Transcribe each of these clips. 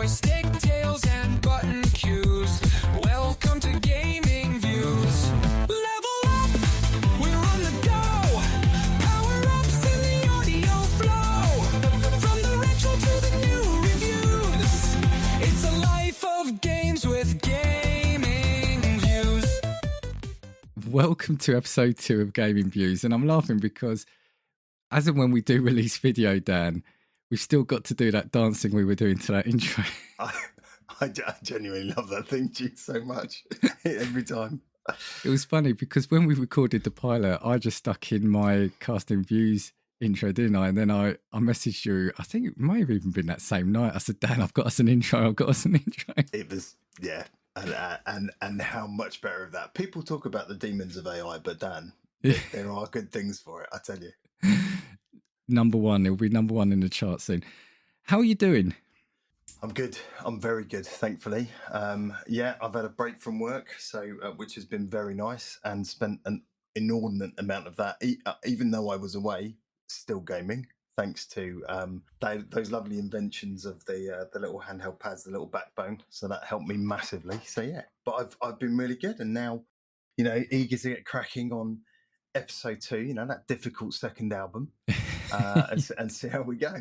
joystick tails and button cues. Welcome to Gaming Views. Level up, we're on the go. Power ups in the audio flow. From the retro to the new reviews. It's a life of games with Gaming Views. Welcome to episode 2 of Gaming Views. And I'm laughing because as and when we do release video, Dan, we've still got to do that dancing we were doing to that intro. I genuinely love that theme tune so much every time. It was funny because when we recorded the pilot, I just stuck in my Casting Views intro, didn't I? And then I messaged you, I think it may have even been that same night. I said, Dan, I've got us an intro. It was, yeah. And how much better of that. People talk about the demons of AI, but Dan, there are good things for it, I tell you. Number one, it'll be number one in the chart soon. How are you doing? I'm good. I'm very good, thankfully. Yeah, I've had a break from work, so which has been very nice, and spent an inordinate amount of that, even though I was away, still gaming. Thanks to those lovely inventions of the little handheld pads, the little backbone. So that helped me massively. So yeah, but I've been really good, and now, you know, eager to get cracking on episode 2. You know, that difficult second album, and see how we go.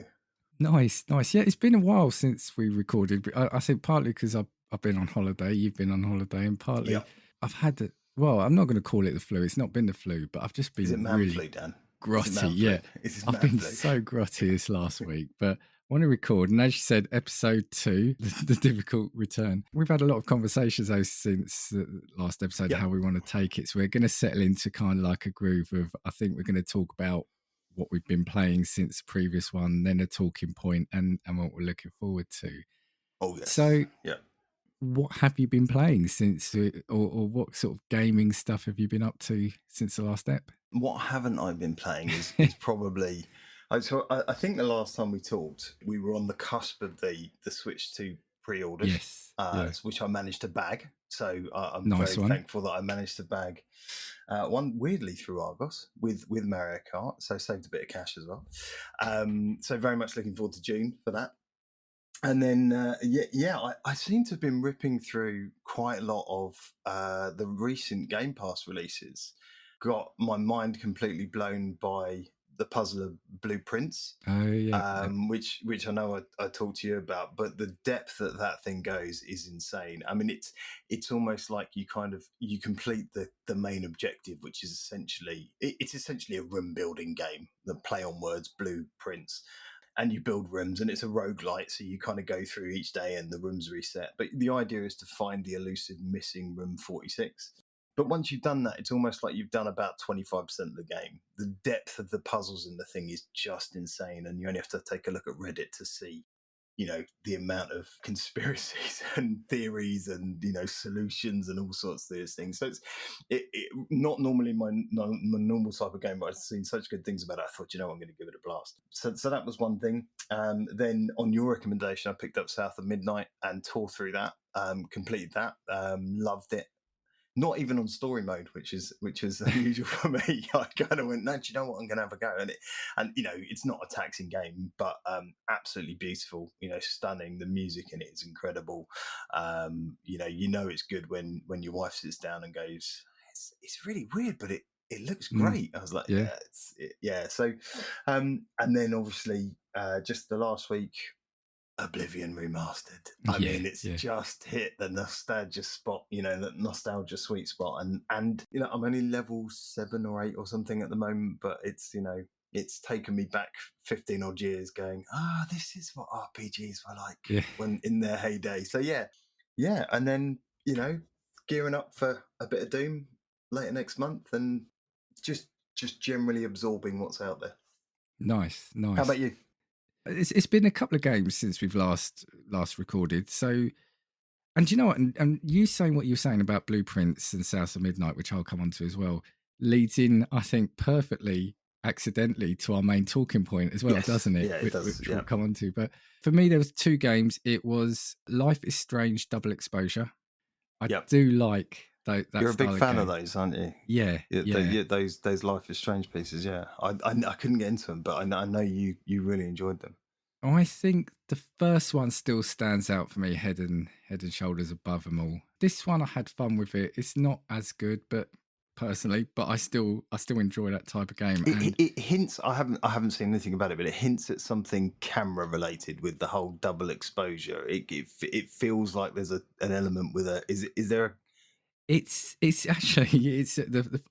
Nice. Yeah, it's been a while since we recorded. But I think partly because I've been on holiday, you've been on holiday, and partly I've had it. Well, I'm not going to call it the flu. It's not been the flu, but I've just been Is it man really flu, Dan? grotty. Yeah, I've been so grotty this last week, but I want to record. And as you said, episode 2, the difficult return. We've had a lot of conversations though since the last episode, how we want to take it. So we're going to settle into kind of like a groove of, I think we're going to talk about what we've been playing since the previous one, then a talking point, and what we're looking forward to. Oh, yes. So, what have you been playing since, or what sort of gaming stuff have you been up to since the last ep? What haven't I been playing is probably... I think the last time we talked, we were on the cusp of the Switch 2 pre-orders, which I managed to bag. So I'm very thankful that I managed to bag one weirdly through Argos with Mario Kart. So saved a bit of cash as well. So very much looking forward to June for that. And then, I seem to have been ripping through quite a lot of the recent Game Pass releases. Got my mind completely blown by the puzzle of Blueprints, which I know I talked to you about, but the depth that thing goes is insane. I mean, it's almost like you complete the main objective, which is essentially a room building game. The play on words, Blueprints. And you build rooms, and it's a roguelite, so you kind of go through each day and the rooms reset. But the idea is to find the elusive missing room 46. But once you've done that, it's almost like you've done about 25% of the game. The depth of the puzzles in the thing is just insane, and you only have to take a look at Reddit to see, you know, the amount of conspiracies and theories and, you know, solutions and all sorts of these things. So it's not normally my normal type of game, but I've seen such good things about it. I thought, you know, I'm going to give it a blast. So that was one thing. Then on your recommendation, I picked up South of Midnight and tore through that, completed that, loved it. Not even on story mode, which is unusual for me. I kind of went, no, do you know what? I'm going to have a go at it. And, you know, it's not a taxing game, but absolutely beautiful, you know, stunning. The music in it is incredible. You know it's good when your wife sits down and goes, it's really weird, but it looks great. I was like, yeah. So, and then obviously just the last week, Oblivion Remastered. I mean, it's just hit the nostalgia spot, you know, the nostalgia sweet spot. And you know, I'm only level 7 or 8 or something at the moment, but it's, you know, it's taken me back 15 odd years going, this is what RPGs were like when in their heyday. So yeah. And then, you know, gearing up for a bit of Doom later next month, and just generally absorbing what's out there. Nice. How about you? It's been a couple of games since we've last recorded. So, and you know what? And you saying what you're saying about Blueprints and South of Midnight, which I'll come on to as well, leads in, I think, perfectly, accidentally, to our main talking point as well, doesn't it? Yeah, it does. Which we'll come on to. But for me, there was 2 games. It was Life is Strange Double Exposure. I do like that. You're a big fan of those, aren't you? Yeah. Those Life is Strange pieces. Yeah, I couldn't get into them, but I know you really enjoyed them. I think the first one still stands out for me, head and shoulders above them all. This one, I had fun with it. It's not as good, but personally, but I still enjoy that type of game. And it hints. I haven't seen anything about it, but it hints at something camera related with the whole double exposure. It feels like there's an element with a. Is there a. It's actually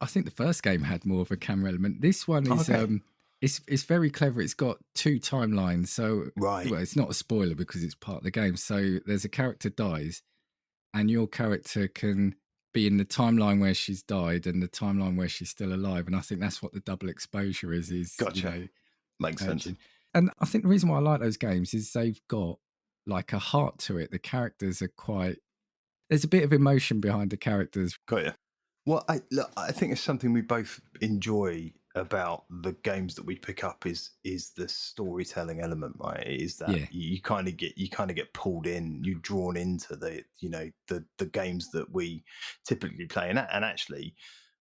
I think the first game had more of a camera element. This one is Okay. It's very clever. It's got two timelines, so Right. well, it's not a spoiler because it's part of the game. So there's a character dies, and your character can be in the timeline where she's died and the timeline where she's still alive. And I think that's what the double exposure is. Gotcha. Makes sense. And I think the reason why I like those games is they've got like a heart to it. The characters are quite. There's a bit of emotion behind the characters. Got you. Well, I think it's something we both enjoy about the games that we pick up is the storytelling element, right? It is that you kind of get pulled in, you're drawn into the the games that we typically play, and actually,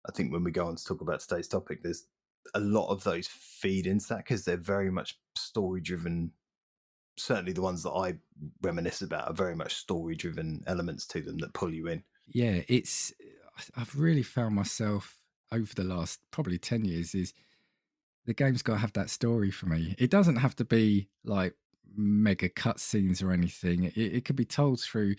I think when we go on to talk about today's topic, there's a lot of those feed into that because they're very much story driven. Certainly, the ones that I reminisce about are very much story driven elements to them that pull you in. Yeah, I've really found myself over the last probably 10 years is the game's got to have that story for me. It doesn't have to be like mega cutscenes or anything. It could be told through,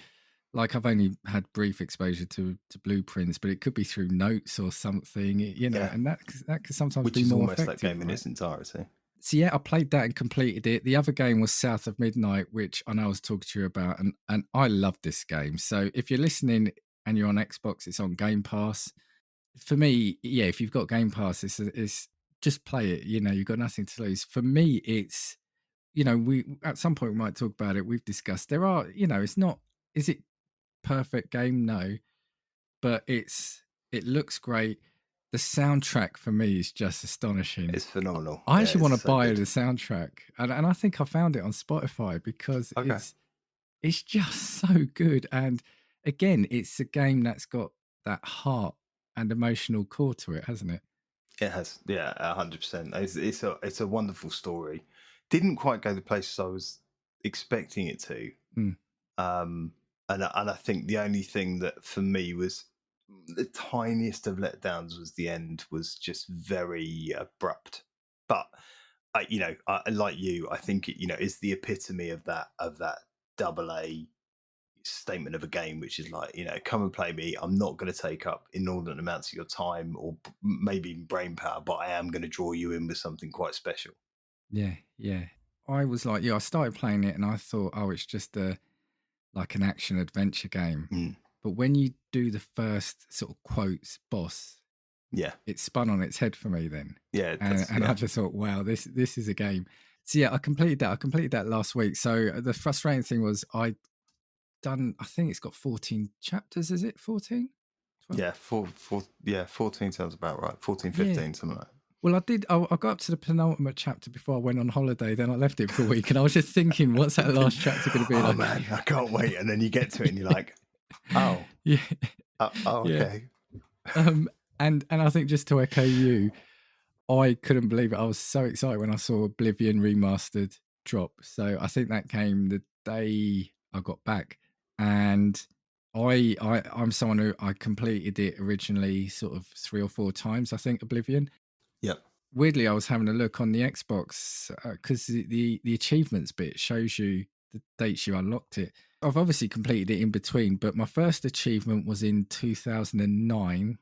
like, I've only had brief exposure to blueprints, but it could be through notes or something, Yeah. and that could sometimes Which be is more almost effective. that game in its entirety. So yeah, I played that and completed it. The other game was South of Midnight, which I know I was talking to you about, and I love this game. So if you're listening and you're on Xbox, it's on Game Pass. For me, yeah, if you've got Game Pass, it's just play it. You know, you've got nothing to lose. For me, it's we at some point we might talk about it. We've discussed there are it's not. Is it perfect game? No, but it looks great. The soundtrack for me is just astonishing. It's phenomenal. I actually want to so buy good. the soundtrack, and I think I found it on Spotify because Okay. it's just so good. And again, it's a game that's got that heart and emotional core to it, hasn't it? It has, yeah, 100%. It's a wonderful story. Didn't quite go the places I was expecting it to. Mm. And I think the only thing that for me was the tiniest of letdowns was the end was just very abrupt. But like you, I think it is the epitome of that double A statement of a game, which is like, come and play me. I'm not going to take up inordinate amounts of your time or maybe even brain power, but I am going to draw you in with something quite special. Yeah, yeah. I was like, I started playing it and I thought, oh, it's just like an action adventure game. Mm. But when you do the first sort of quotes boss, yeah, it spun on its head for me then. Yeah, and I just thought, wow, this is a game. So yeah, I completed that last week. So the frustrating thing was I think it's got 14 chapters. Is it 14? 12? Yeah, 14 sounds about right. 14, 15, something like that. Well, I got up to the penultimate chapter before I went on holiday. Then I left it for a week, and I was just thinking, what's that last chapter going to be like? Oh man, I can't wait! And then you get to it, and you're like, oh, yeah, okay. And I think just to echo you, I couldn't believe it. I was so excited when I saw Oblivion Remastered drop. So I think that came the day I got back, and I'm someone who I completed it originally sort of 3 or 4 times. I think Oblivion. Yep. Weirdly, I was having a look on the Xbox because the achievements bit shows you the dates you unlocked it. I've obviously completed it in between, but my first achievement was in 2009.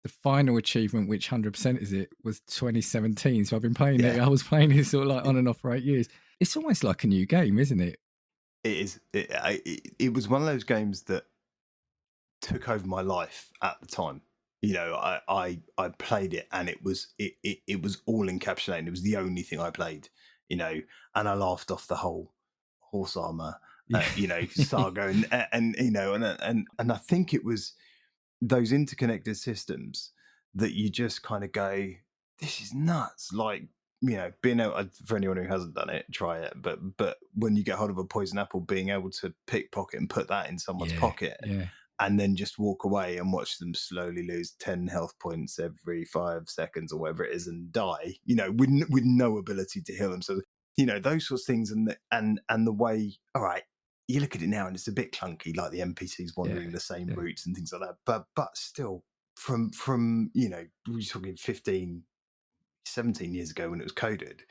The final achievement, which 100% is it, was 2017. So I've been playing it. I was playing it sort of like on and off for 8 years. It's almost like a new game, isn't it? It is. It was one of those games that took over my life at the time. I played it and it was all encapsulated. It was the only thing I played, and I laughed off the whole horse armor, saga, and I think it was those interconnected systems that you just kind of go, this is nuts. Like, being able, for anyone who hasn't done it, try it. But when you get hold of a poison apple, being able to pickpocket and put that in someone's pocket. And then just walk away and watch them slowly lose 10 health points every 5 seconds or whatever it is and die, with no ability to heal themselves. those sorts of things, and the way. All right, you look at it now, and it's a bit clunky, like the NPCs wandering the same routes and things like that. But still, from we were talking 15, 17 years ago when it was coded,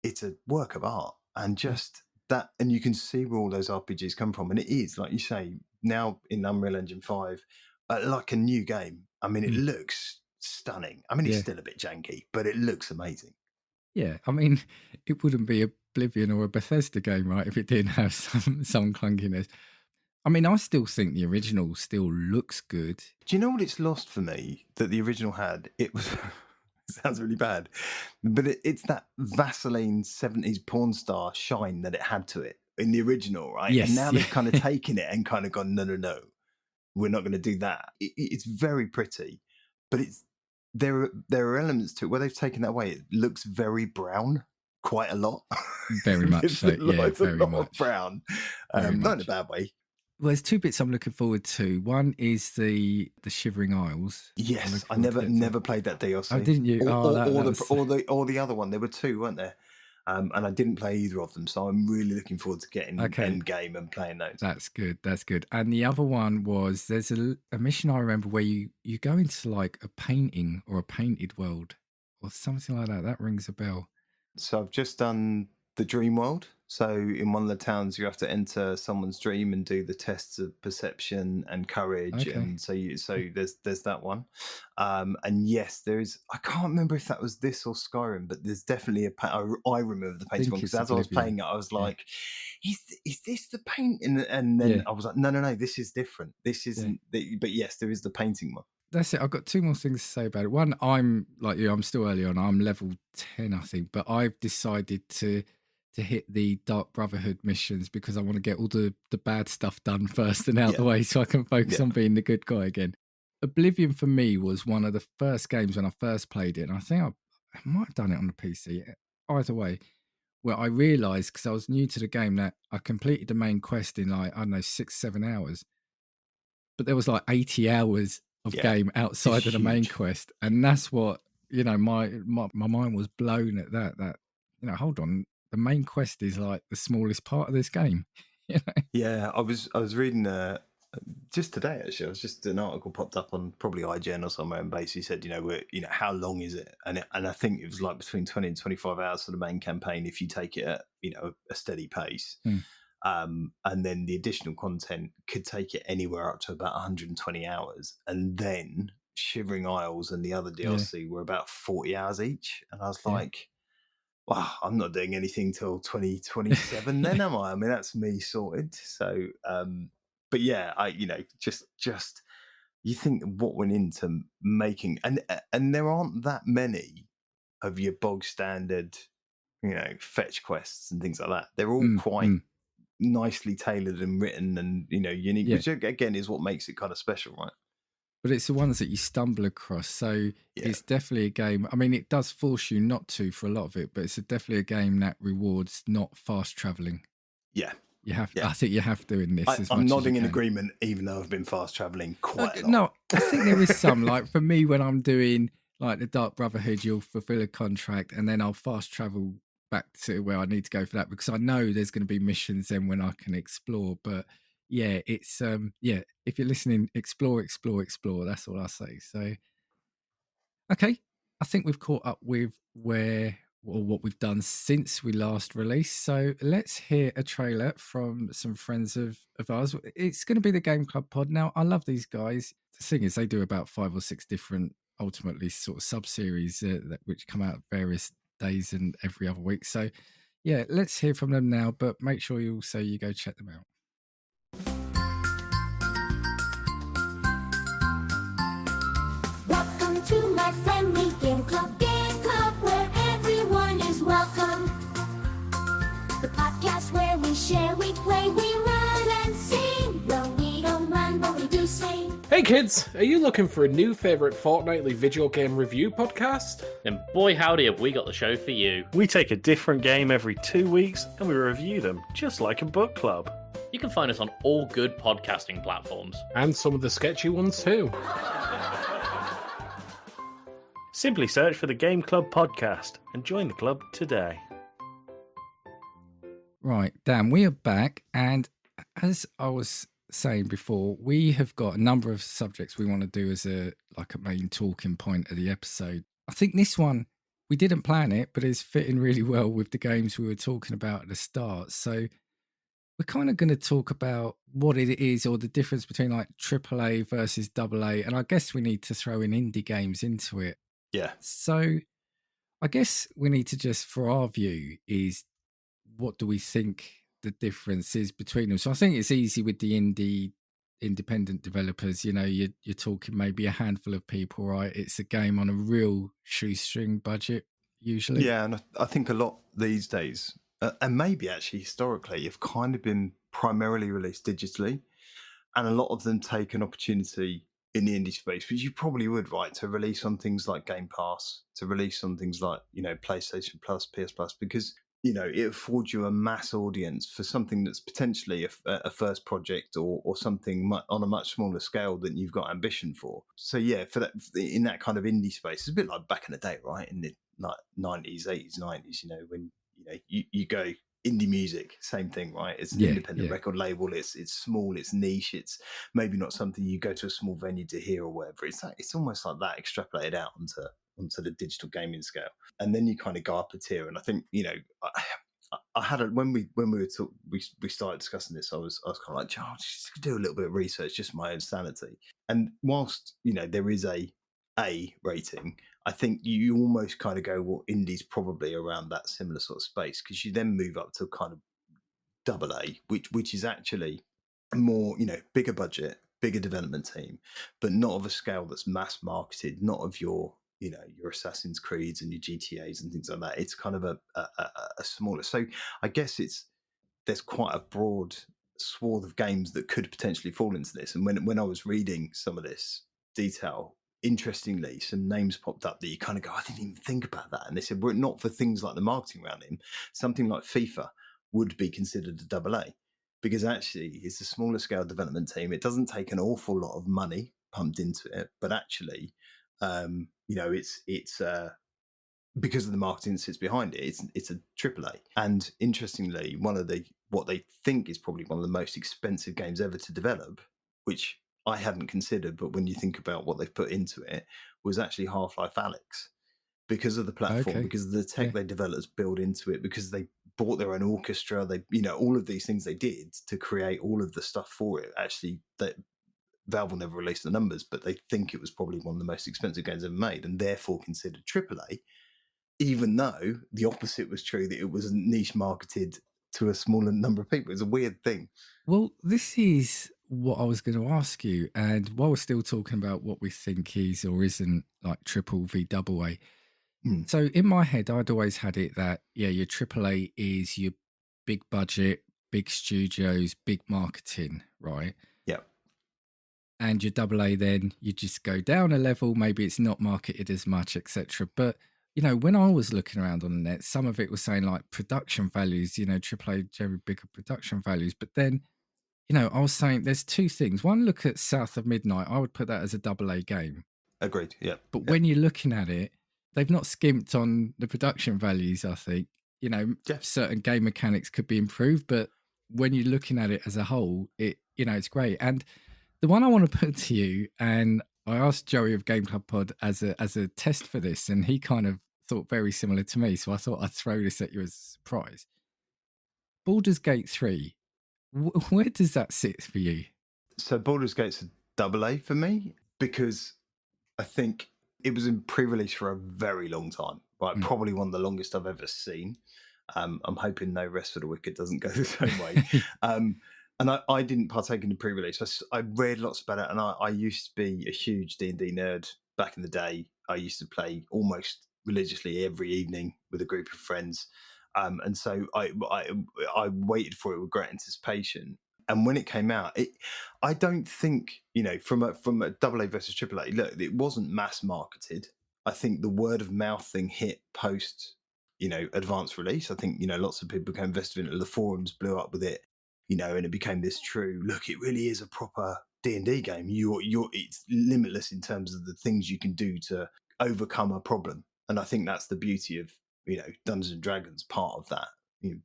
it's a work of art, and just that, and you can see where all those RPGs come from, and it is, like you say, now in Unreal Engine 5, like a new game. I mean, it looks stunning. I mean, it's still a bit janky, but it looks amazing. Yeah, I mean, it wouldn't be Oblivion or a Bethesda game, right, if it didn't have some clunkiness. I mean, I still think the original still looks good. Do you know what it's lost for me that the original had? It was... It sounds really bad, but it's that Vaseline 70s porn star shine that it had to it in the original, right? Yes, and now they've kind of taken it and kind of gone, no, we're not going to do that. It's very pretty, but there are elements to it where they've taken that away. It looks very brown, quite a lot. Very much so. Yeah, very much brown. Not in a bad way. Well, there's two bits I'm looking forward to. One is the Shivering Isles. Yes, I never played that DLC. Oh, didn't you? Or the other one. There were two, weren't there? And I didn't play either of them, so I'm really looking forward to getting Endgame and playing those. That's good. And the other one was, there's a mission I remember where you go into like a painting or a painted world or something like that. That rings a bell. So I've just done the dream world. So in one of the towns, you have to enter someone's dream and do the tests of perception and courage. Okay. And so there's that one. And yes, there is. I can't remember if that was this or Skyrim, but there's definitely I remember the painting one, because as I was playing it, I was like, "Is this the paint?" And then I was like, "No, this is different. This isn't." But yes, there is the painting one. That's it. I've got two more things to say about it. One, I'm like you. I'm still early on. I'm level 10, I think, but I've decided to hit the Dark Brotherhood missions because I want to get all the bad stuff done first and out the way, so I can focus on being the good guy again. Oblivion for me was one of the first games when I first played it, and I think I might have done it on the PC. Either way, where I realised, because I was new to the game, that I completed the main quest in like, I don't know, 6-7 hours, but there was like 80 hours of game outside of the main quest, and that's what, my mind was blown at that hold on, the main quest is like the smallest part of this game. Yeah, I was reading just today, actually. I was just, an article popped up on probably IGN or somewhere, and basically said, how long is it? And I think it was like between 20 and 25 hours for the main campaign if you take it at a steady pace. And then the additional content could take it anywhere up to about 120 hours, and then Shivering Isles and the other DLC were about 40 hours each, and I was like, wow, I'm not doing anything till 2027 then, am I? I mean, that's me sorted. So, but yeah, just you think what went into making, and there aren't that many of your bog standard, fetch quests and things like that. They're all quite nicely tailored and written and, unique, which again is what makes it kind of special, right? But it's the ones that you stumble across. So it's definitely a game. I mean, it does force you not to for a lot of it, but it's definitely a game that rewards not fast traveling. Yeah. You have. I think you have to in this. I'm nodding in agreement, even though I've been fast traveling quite a lot. No, I think there is some. Like for me, when I'm doing like the Dark Brotherhood, you'll fulfill a contract, and then I'll fast travel back to where I need to go for that, because I know there's going to be missions then when I can explore. But yeah, it's if you're listening, explore. That's all I say. So okay, I think we've caught up with what we've done since we last released. So let's hear a trailer from some friends of ours. It's going to be the Game Club Pod. Now, I love these guys. The thing is, they do about 5 or 6 different, ultimately, sort of sub-series which come out various days and every other week. So yeah, let's hear from them now, but make sure you go check them out. Welcome to my friendly Game Club, where everyone is welcome. The podcast where we share, we play, we run and sing. No, we don't run, but we do sing. Hey kids, are you looking for a new favourite fortnightly video game review podcast? Then boy howdy have we got the show for you. We take a different game every 2 weeks and we review them just like a book club. You can find us on all good podcasting platforms. And some of the sketchy ones too. Simply search for the Game Club Podcast and join the club today. Right, Dan, we are back. And as I was saying before, we have got a number of subjects we want to do as a main talking point of the episode. I think this one, we didn't plan it, but it's fitting really well with the games we were talking about at the start. So we're kind of going to talk about what it is, or the difference between like AAA versus AA. And I guess we need to throw in indie games into it. Yeah. So I guess we need to just, for our view, is what do we think the difference is between them? So I think it's easy with the independent developers. You know, you're talking maybe a handful of people, right? It's a game on a real shoestring budget usually. Yeah, and I think a lot these days, and maybe actually historically, have kind of been primarily released digitally, and a lot of them take an opportunity in the indie space, which you probably would, right, to release on things like Game Pass, to release on things like, you know, PlayStation Plus, PS Plus, because, you know, it affords you a mass audience for something that's potentially a first project, or something on a much smaller scale than you've got ambition for. So yeah, for that, in that kind of indie space, it's a bit like back in the day, right, in the 90s, 80s, 90s, you know, when, you know, you go indie music, same thing, right? It's an independent record label. It's small, it's niche, it's maybe not something you go to a small venue to hear or whatever. It's almost like that extrapolated out onto the digital gaming scale, and then you kind of go up a tier. And I think, you know, I had when we started discussing this, I was kind of like, oh, just do a little bit of research, just my own sanity. And whilst, you know, there is a rating, I think you almost kind of go, well, indie's probably around that similar sort of space, because you then move up to kind of AA, which is actually more, you know, bigger budget, bigger development team, but not of a scale that's mass marketed, not of your, you know, your Assassin's Creeds and your GTAs and things like that. It's kind of a smaller. So I guess there's quite a broad swath of games that could potentially fall into this. And when I was reading some of this detail, interestingly, some names popped up that you kind of go, I didn't even think about that. And they said, were it not for things like the marketing around him, something like FIFA would be considered a AA, because actually it's a smaller scale development team. It doesn't take an awful lot of money pumped into it, but actually, you know, it's because of the marketing that sits behind it, it's a AAA. And interestingly, what they think is probably one of the most expensive games ever to develop, which I hadn't considered, but when you think about what they've put into it, was actually Half-Life Alyx, because of the platform, because of the tech they developers build into it, because they bought their own orchestra, they, you know, all of these things they did to create all of the stuff for it. Actually, that Valve will never release the numbers, but they think it was probably one of the most expensive games ever made, and therefore considered AAA, even though the opposite was true, that it was niche marketed to a smaller number of people. It's a weird thing. Well, this is what I was going to ask you. And while we're still talking about what we think is or isn't like triple v double A, so in my head, I'd always had it that, yeah, your AAA is your big budget, big studios, big marketing, right? Yeah. And your AA, then you just go down a level. Maybe it's not marketed as much, etc. But, you know, when I was looking around on the net, some of it was saying like production values, you know, AAA, generally bigger production values. But then, you know, I was saying there's two things. One, look at South of Midnight. I would put that as a AA game. Agreed. Yeah. But when you're looking at it, they've not skimped on the production values, I think. You know, certain game mechanics could be improved, but when you're looking at it as a whole, it, you know, it's great. And the one I want to put to you, and I asked Joey of Game Club Pod as a test for this, and he kind of thought very similar to me. So I thought I'd throw this at you as a surprise. Baldur's Gate 3, where does that sit for you? So Baldur's Gate's a AA for me, because I think it was in pre-release for a very long time, right? Probably one of the longest I've ever seen. I'm hoping No Rest for the Wicked doesn't go the same way. And I didn't partake in the pre-release. I read lots about it, and I used to be a huge D&D nerd back in the day. I used to play almost religiously every evening with a group of friends. And so I waited for it with great anticipation. And when it came out, I don't think, you know, from a AA versus AAA, look, it wasn't mass marketed. I think the word of mouth thing hit post, you know, advanced release. I think, you know, lots of people became invested in it. The forums blew up with it, you know, and it became this true, look, it really is a proper D&D game. It's limitless in terms of the things you can do to overcome a problem. And I think that's the beauty of, you know, Dungeons and Dragons, part of that.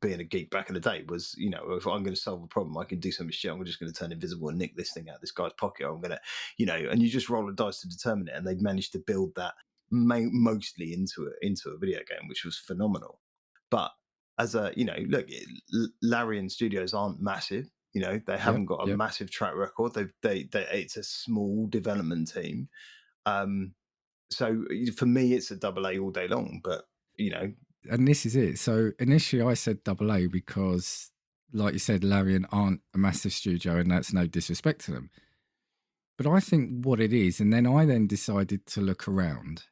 being a geek back in the day was, if I'm going to solve a problem, I can do some shit. I'm just going to turn invisible and nick this thing out of this guy's pocket. I'm going to, and you just roll the dice to determine it. And they've managed to build that mostly into a video game, which was phenomenal. But as a, look, Larian Studios aren't massive. They haven't got a massive track record. It's a small development team. So for me, it's a AA all day long. But and this is it. So initially, I said AA because, like you said, Larian aren't a massive studio, and that's no disrespect to them. But I think what it is, and then I decided to look around,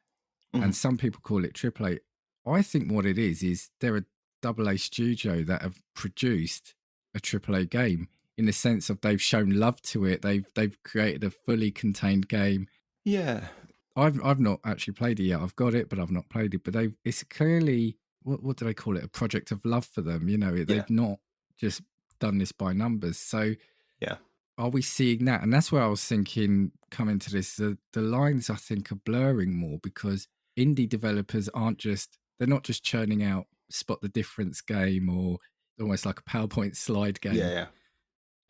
and some people call it AAA. I think what it is they're a AA studio that have produced a AAA game in the sense of they've shown love to it. They've created a fully contained game. Yeah. I've not actually played it yet. I've got it, but I've not played it. But it's clearly, what do they call it? A project of love for them. They've not just done this by numbers. So yeah, are we seeing that? And that's where I was thinking coming to this. The lines I think are blurring more because indie developers they're not just churning out spot the difference game or almost like a PowerPoint slide game. Yeah.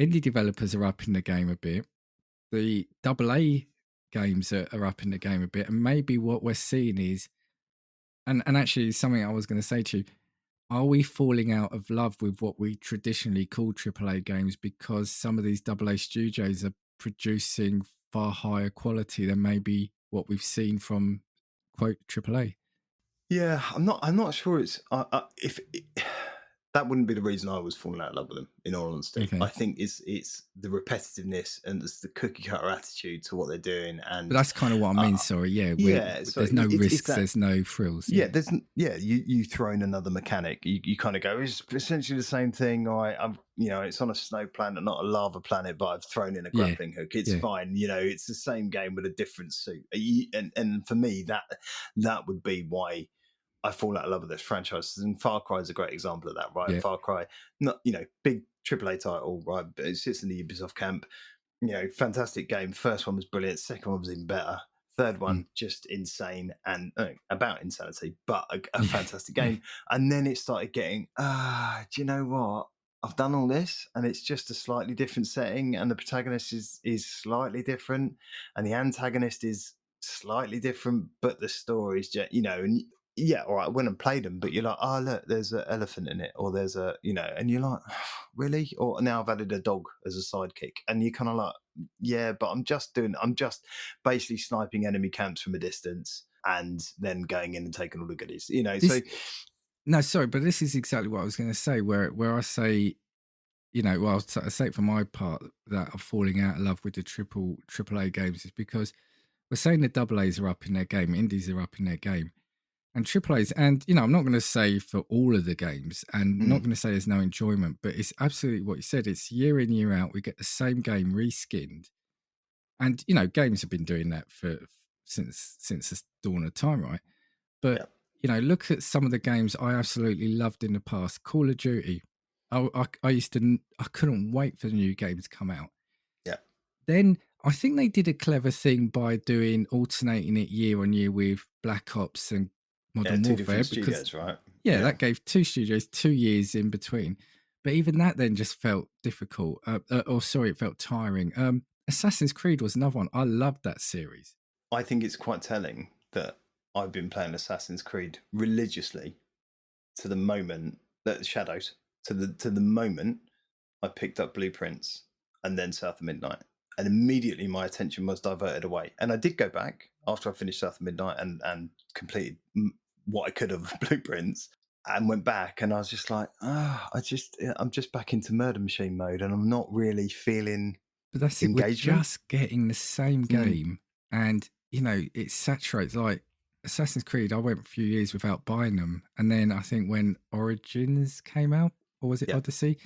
Indie developers are up in the game a bit. The AA games are up in the game a bit, and maybe what we're seeing is, and actually something I was going to say to you, are we falling out of love with what we traditionally call AAA games because some of these AA studios are producing far higher quality than maybe what we've seen from quote AAA? Yeah, I'm not sure it's if that wouldn't be the reason I was falling out of love with them, in all honesty. Okay. I think it's the repetitiveness and it's the cookie cutter attitude to what they're doing. But that's kind of what I mean. Sorry, there's no risks, there's no frills. You throw in another mechanic. You kind of go, it's essentially the same thing. It's on a snow planet, not a lava planet, but I've thrown in a grappling hook. It's fine. It's the same game with a different suit. And for me, that would be why I fall out of love with this franchise, and Far Cry is a great example of that, right? Yeah. Far Cry, not big AAA title, right? But it sits in the Ubisoft camp. Fantastic game. First one was brilliant. Second one was even better. Third one just insane and about insanity, but a fantastic game. And then it started getting, do you know what? I've done all this, and it's just a slightly different setting, and the protagonist is slightly different, and the antagonist is slightly different, but the story is just, and yeah, all right, I went and played them, but you're like, oh, look, there's an elephant in it, or there's and you're like, really? Or now I've added a dog as a sidekick, and you're kind of like, yeah, but I'm just basically sniping enemy camps from a distance and then going in and taking all the goodies, No, sorry, but this is exactly what I was going to say, where I say, I say for my part that I'm falling out of love with the AAA games is because we're saying the AA's are up in their game, indies are up in their game. And AAA's, and I'm not going to say for all of the games, and not going to say there's no enjoyment, but it's absolutely what you said. It's year in, year out. We get the same game reskinned, and games have been doing that since the dawn of time, right? But look at some of the games I absolutely loved in the past. Call of Duty. I couldn't wait for the new game to come out. Yeah. Then I think they did a clever thing by alternating it year on year with Black Ops and Modern Warfare, studios, right? That gave 2 studios 2 years in between. But even that then just felt difficult. It felt tiring. Assassin's Creed was another one. I loved that series. I think it's quite telling that I've been playing Assassin's Creed religiously to the moment that Shadows to the moment I picked up Blueprints and then South of Midnight. And immediately my attention was diverted away. And I did go back after I finished South of Midnight and completed what I could of Blueprints and went back. And I was just like, I'm just back into Murder Machine mode and I'm not really feeling But that's engagement. It. We're just getting the same game. And, it saturates. Like Assassin's Creed, I went a few years without buying them. And then I think when Origins came out, or was it Odyssey?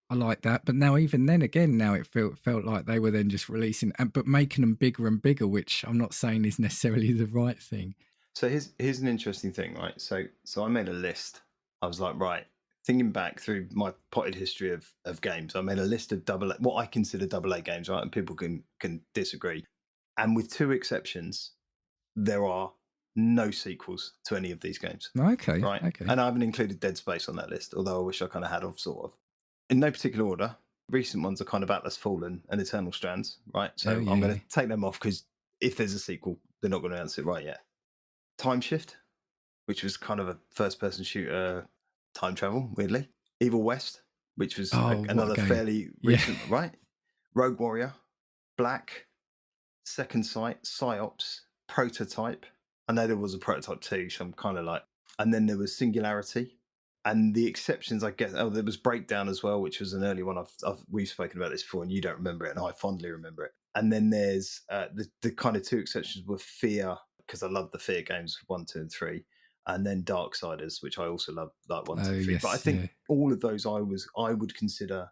I like that, but now even then again, now it felt like they were then just releasing, but making them bigger and bigger, which I'm not saying is necessarily the right thing. So here's an interesting thing, right? So I made a list. I was like, right, thinking back through my potted history of games, I made a list of what I consider AA games, right? And people can disagree. And with 2 exceptions, there are no sequels to any of these games. Okay. Right. Okay. And I haven't included Dead Space on that list, although I wish I kind of had of sort of. In no particular order. Recent ones are kind of Atlas Fallen and Eternal Strands, right? So I'm going to take them off because if there's a sequel, they're not going to announce it right yet. Time Shift, which was kind of a first-person shooter time travel, weirdly. Evil West, which was another fairly recent, right? Rogue Warrior, Black, Second Sight, Psyops, Prototype. I know there was a Prototype too, so I'm kind of like... And then there was Singularity. And the exceptions, I guess... Oh, there was Breakdown as well, which was an early one. We've spoken about this before, and you don't remember it, and I fondly remember it. And then there's the kind of two exceptions were Fear, because I love the Fear games 1, 2, and 3, and then Darksiders, which I also love, like 1, 2, 3. Yes, but I think all of those I would consider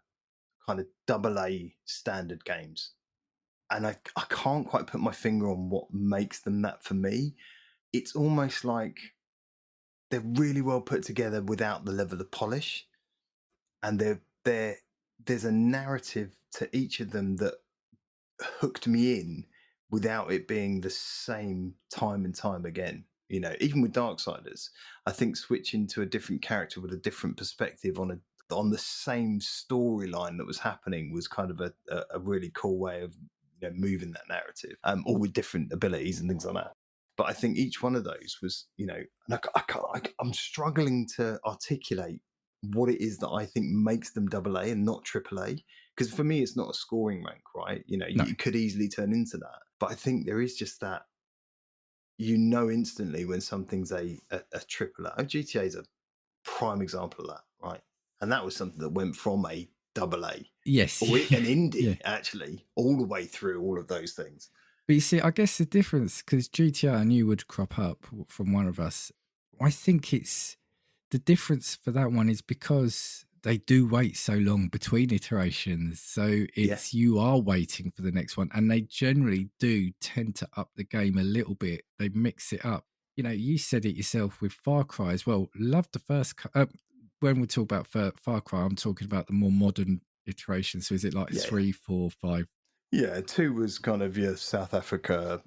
kind of AA standard games, and I can't quite put my finger on what makes them that for me. It's almost like they're really well put together without the level of polish, and there's a narrative to each of them that hooked me in without it being the same time and time again. You know, even with Darksiders, I think switching to a different character with a different perspective on the same storyline that was happening was kind of a really cool way of moving that narrative, all with different abilities and things like that. But I think each one of those was, and I'm struggling to articulate what it is that I think makes them AA and not AAA. Because for me, it's not a scoring rank, right? You could easily turn into that. But I think there is just that, instantly when something's a AAA. GTA is a prime example of that, right? And that was something that went from a AA, yes, or an indie, actually, all the way through all of those things. But you see, I guess the difference, because GTA I knew would crop up from one of us, I think it's the difference for that one is because they do wait so long between iterations. So it's you are waiting for the next one, and they generally do tend to up the game a little bit. They mix it up. You said it yourself with Far Cry as well. Love the first. When we talk about Far Cry, I'm talking about the more modern iteration. So is it like 3, 4, 5? Yeah, 2 was kind of your South Africa,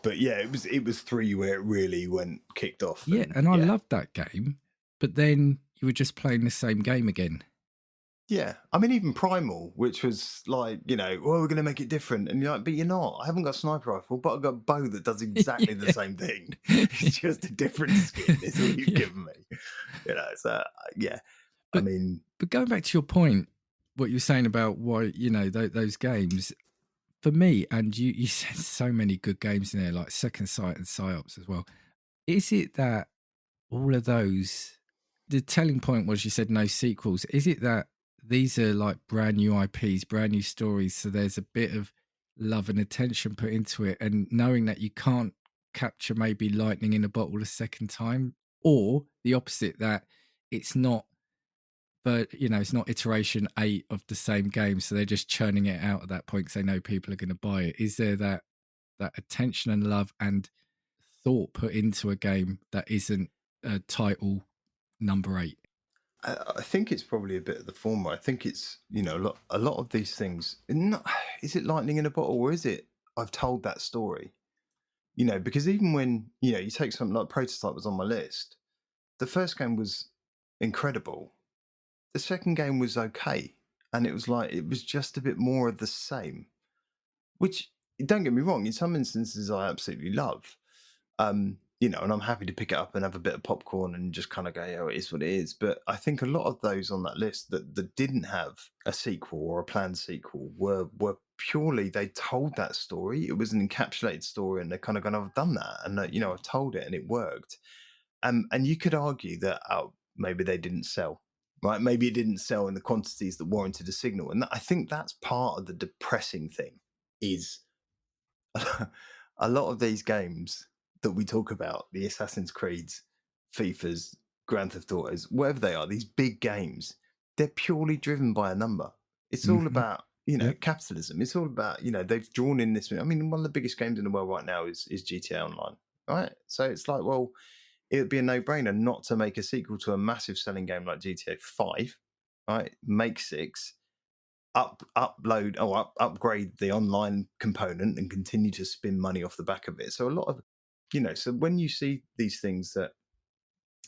but it was 3 where it really kicked off. And I loved that game, but then you were just playing the same game again. Yeah, I mean, even Primal, which was like, well, we're going to make it different. And you're like, but you're not. I haven't got a sniper rifle, but I've got a bow that does exactly the same thing. It's just a different skin. It's all you've given me. So, But going back to your point, what you're saying about why, those games, for me, and you said so many good games in there, like Second Sight and Psyops as well. Is it that all of those, the telling point was you said no sequels. Is it that these are like brand new IPs, brand new stories, so there's a bit of love and attention put into it, and knowing that you can't capture maybe lightning in a bottle a second time, or the opposite, that it's not, but it's not iteration 8 of the same game, so they're just churning it out at that point because they know people are going to buy it. Is there that attention and love and thought put into a game that isn't title number 8? I think it's probably a bit of the former. I think it's a lot of these things. Is it lightning in a bottle, or is it I've told that story? Because even when you take something like Prototype was on my list, the first game was incredible. The second game was okay, and it was just a bit more of the same. Which, don't get me wrong, in some instances I absolutely love. And I'm happy to pick it up and have a bit of popcorn and just kind of go, it is what it is. But I think a lot of those on that list that didn't have a sequel or a planned sequel were purely, they told that story. It was an encapsulated story, and they're kind of going, I've done that, and I've told it and it worked. And you could argue that maybe they didn't sell, right? Maybe it didn't sell in the quantities that warranted a signal. And I think that's part of the depressing thing is a lot of these games that we talk about, the Assassin's Creeds, FIFAs, Grand Theft Autos, whatever they are, these big games, they're purely driven by a number. It's all about, capitalism. It's all about, they've drawn in this. I mean, one of the biggest games in the world right now is GTA Online, right? So it's like, well, it would be a no-brainer not to make a sequel to a massive selling game like GTA 5, right? Make 6, upgrade the online component and continue to spin money off the back of it. So a lot of So when you see these things that,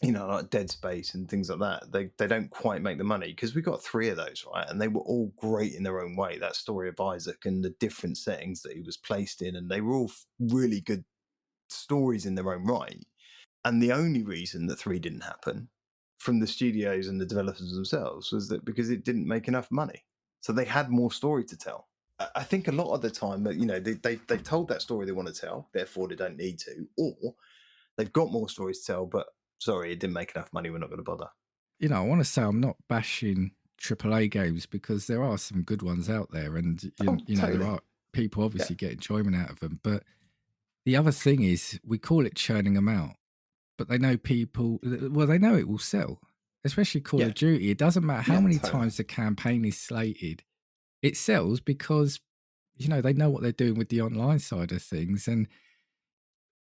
like Dead Space and things like that, they don't quite make the money, because we got 3 of those, right? And they were all great in their own way. That story of Isaac and the different settings that he was placed in, and they were all really good stories in their own right. And the only reason that 3 didn't happen from the studios and the developers themselves was that because it didn't make enough money. So they had more story to tell. I think a lot of the time that, they've told that story they want to tell, therefore they don't need to, or they've got more stories to tell, but sorry, it didn't make enough money, we're not going to bother. I want to say I'm not bashing AAA games, because there are some good ones out there, and Totally. there are people obviously get enjoyment out of them. But the other thing is, we call it churning them out, but they know they know it will sell, especially Call of Duty. It doesn't matter how many times the campaign is slated, it sells because they know what they're doing with the online side of things, and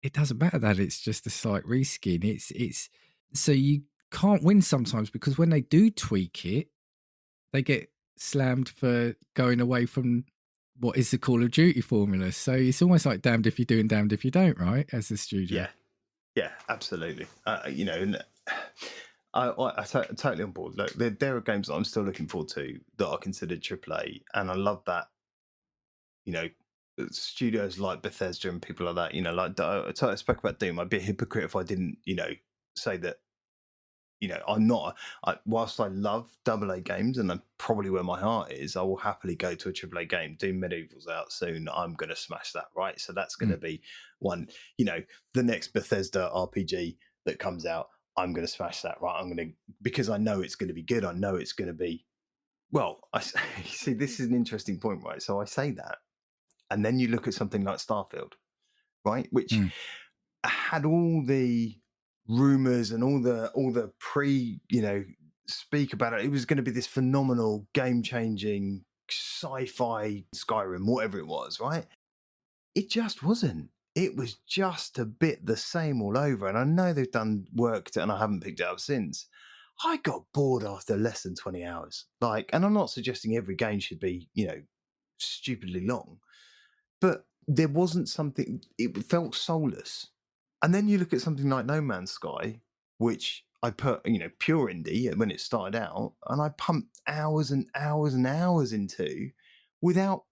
it doesn't matter that it's just a slight reskin. It's so you can't win sometimes, because when they do tweak it, they get slammed for going away from what is the Call of Duty formula. So it's almost like damned if you do and damned if you don't, right? As a studio. Yeah, absolutely. And I totally on board. Look, there are games that I'm still looking forward to that are considered AAA, and I love that. Studios like Bethesda and people like that. Like I spoke about Doom. I'd be a hypocrite if I didn't, say that. I'm not. Whilst I love AA games, and I'm probably where my heart is, I will happily go to a AAA game. Doom Medieval's out soon. I'm going to smash that, right? So that's going to be one. The next Bethesda RPG that comes out, I'm going to smash that, right? because I know it's going to be good. I know it's going to be. Well, I see. This is an interesting point, right? So I say that, and then you look at something like Starfield, right, which had all the rumors and all the speak about it. It was going to be this phenomenal, game-changing sci-fi Skyrim, whatever it was, right? It just wasn't. It was just a bit the same all over. And I know they've done work and I haven't picked it up since. I got bored after less than 20 hours. And I'm not suggesting every game should be, stupidly long, but there wasn't something. It felt soulless. And then you look at something like No Man's Sky, which I put, pure indie when it started out, and I pumped hours and hours and hours into without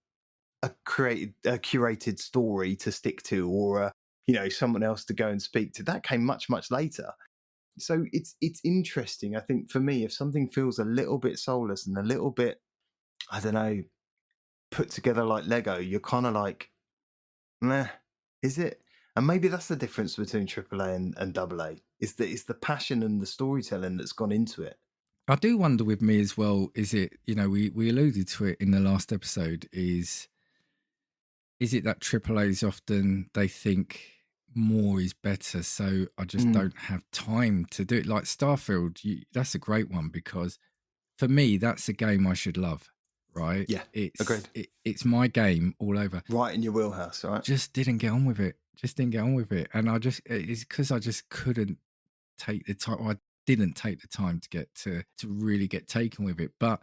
a curated story to stick to, or someone else to go and speak to. That came much, much later. So it's interesting, I think, for me, if something feels a little bit soulless and a little bit, I don't know, put together like Lego, you're kind of like, meh, is it? And maybe that's the difference between AAA and AA. It's the passion and the storytelling that's gone into it. I do wonder with me as well, is it, we alluded to it in the last episode, is it that AAAs often, they think more is better, so I just don't have time to do it. Like Starfield, that's a great one, because for me, that's a game I should love, right? Yeah, agreed. It's my game all over. Right in your wheelhouse, right? Just didn't get on with it. And it's because I just couldn't take the time. I didn't take the time to get to really get taken with it. But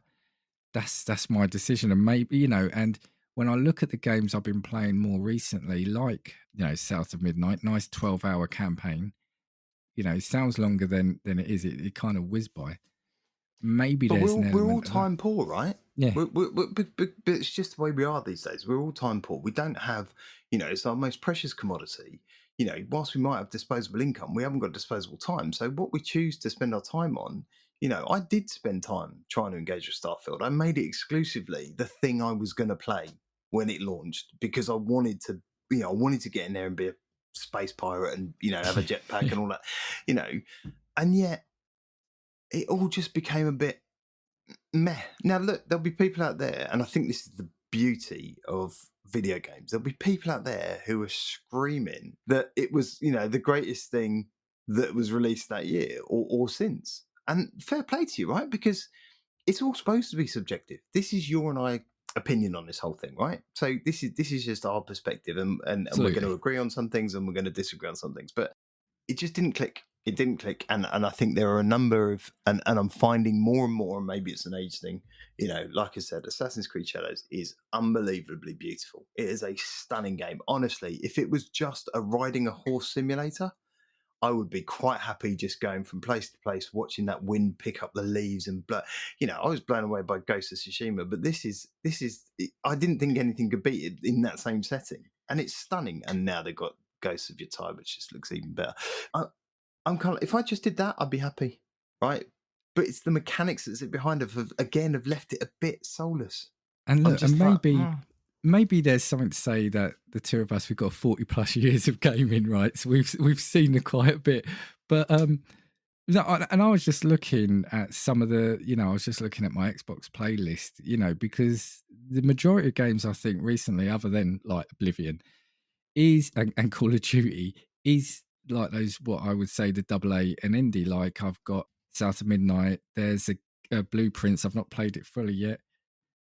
that's my decision. And maybe, and when I look at the games I've been playing more recently, like, South of Midnight, nice 12-hour campaign, it sounds longer than it is. It kind of whizzed by. Maybe but there's we're all time poor, right? Yeah. But it's just the way we are these days. We're all time poor. We don't have, it's our most precious commodity. Whilst we might have disposable income, we haven't got disposable time. So what we choose to spend our time on, I did spend time trying to engage with Starfield. I made it exclusively the thing I was going to play when it launched, because I wanted to, I wanted to get in there and be a space pirate and, have a jetpack and all that, and yet it all just became a bit meh. Now, look, there'll be people out there, and I think this is the beauty of video games. There'll be people out there who are screaming that it was, the greatest thing that was released that year or since. And fair play to you, right? Because it's all supposed to be subjective. This is your and I opinion on this whole thing, right? So this is just our perspective, and we're going to agree on some things and we're going to disagree on some things. But it just didn't click. It didn't click, and I think there are a number of, and I'm finding more and more, and maybe it's an age thing, like I said, Assassin's Creed Shadows is unbelievably beautiful. It is a stunning game. Honestly, if it was just a riding a horse simulator, I would be quite happy just going from place to place, watching that wind pick up the leaves and I was blown away by Ghost of Tsushima, but this is. I didn't think anything could beat it in that same setting, and it's stunning. And now they've got Ghosts of Your Time, which just looks even better. I'm kind of, if I just did that, I'd be happy, right? But it's the mechanics that sit behind it have left it a bit soulless. And look, and maybe there's something to say that the two of us, we've got 40 plus years of gaming, right? So we've seen quite a bit. But and I was just looking at some of the, I was just looking at my Xbox playlist, because the majority of games I think recently, other than like Oblivion, is and Call of Duty is like those, what I would say the AA and indie. Like I've got South of Midnight. There's a Blueprints. I've not played it fully yet.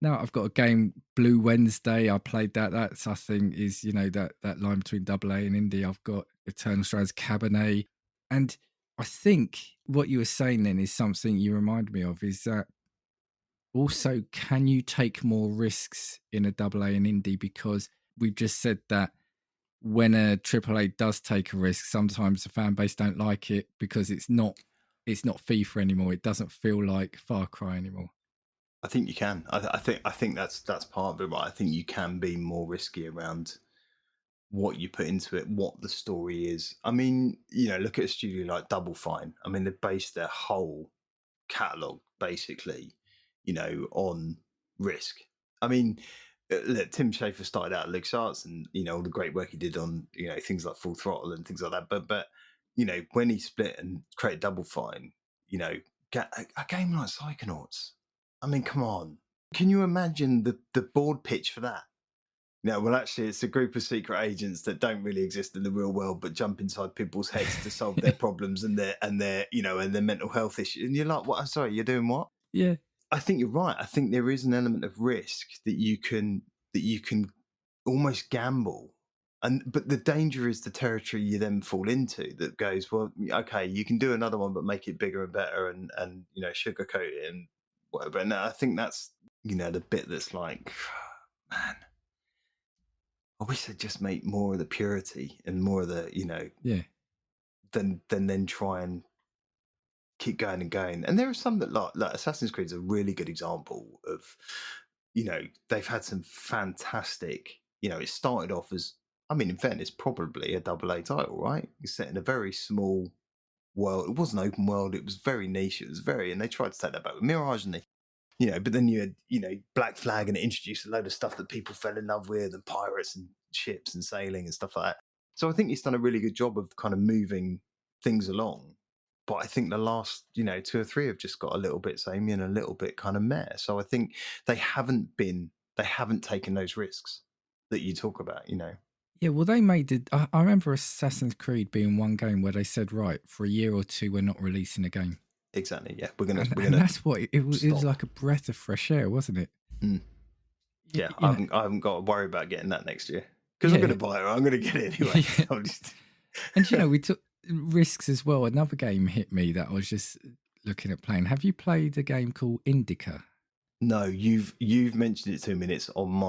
Now I've got a game, Blue Wednesday. I played that. That's, I think, is that line between AA and indie. I've got Eternal Strands, Cabernet, and I think what you were saying then is something you remind me of. Is that also, can you take more risks in a AA and indie? Because we've just said that when a AAA does take a risk, sometimes the fan base don't like it because it's not FIFA anymore. It doesn't feel like Far Cry anymore. I think you can. I think that's part of it, right? I think you can be more risky around what you put into it, what the story is. I mean, look at a studio like Double Fine. I mean, they've based their whole catalog basically, on risk. I mean, look, Tim Schafer started out at LucasArts, and all the great work he did on things like Full Throttle and things like that. But when he split and created Double Fine, a game like Psychonauts. I mean, come on. Can you imagine the board pitch for that? Well, actually, it's a group of secret agents that don't really exist in the real world, but jump inside people's heads to solve their problems and their and their mental health issues. And you're like, what? I'm sorry, you're doing what? Yeah. I think you're right. I think there is an element of risk that you can almost gamble. But the danger is the territory you then fall into that goes, well, okay, you can do another one, but make it bigger and better and sugarcoat it and whatever. And I think that's, the bit that's like, man, I wish they'd just make more of the purity and more of the, than then try and keep going and going. And there are some that like Assassin's Creed is a really good example of, they've had some fantastic, it started off as, I mean, in fairness, probably a AA title, right? It's set in a very small world. It wasn't open world. It was very niche. It was and they tried to take that back with Mirage, and but then you had, Black Flag, and it introduced a load of stuff that people fell in love with, and pirates and ships and sailing and stuff like that. So I think he's done a really good job of kind of moving things along. But I think the last, 2 or 3 have just got a little bit samey and a little bit kind of meh. So I think they haven't taken those risks that you talk about, Yeah, well, they made it. I remember Assassin's Creed being one game where they said, right, for a year or two, we're not releasing a game. Exactly. Yeah, we're gonna. And that's what it was. It was like a breath of fresh air, wasn't it? Mm. Yeah, I haven't got to worry about getting that next year because I'm going to buy it. I'm going to get it anyway. And we took risks as well. Another game hit me that I was just looking at playing. Have you played a game called Indica? No, you've mentioned it to me, and it's on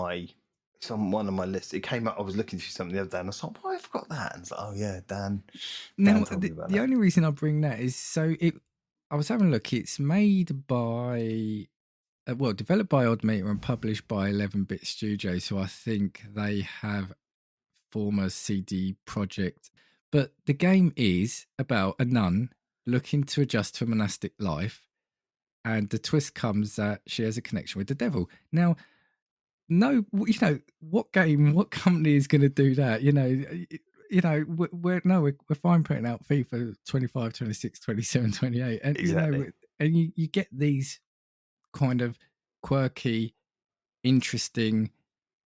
one of my lists. It came up. I was looking through something the other day, and I thought, "Why I forgot that?" And it's like, "Oh yeah, Dan." Now, the only reason I bring that is I was having a look. It's made by, developed by Oddmeter and published by 11-Bit Studios, who I think they have former CD Projekt. But the game is about a nun looking to adjust to a monastic life, and the twist comes that she has a connection with the devil. Now, what company is going to do that? We're fine putting out FIFA 25, 26, 27, 28. And, exactly. And you get these kind of quirky, interesting,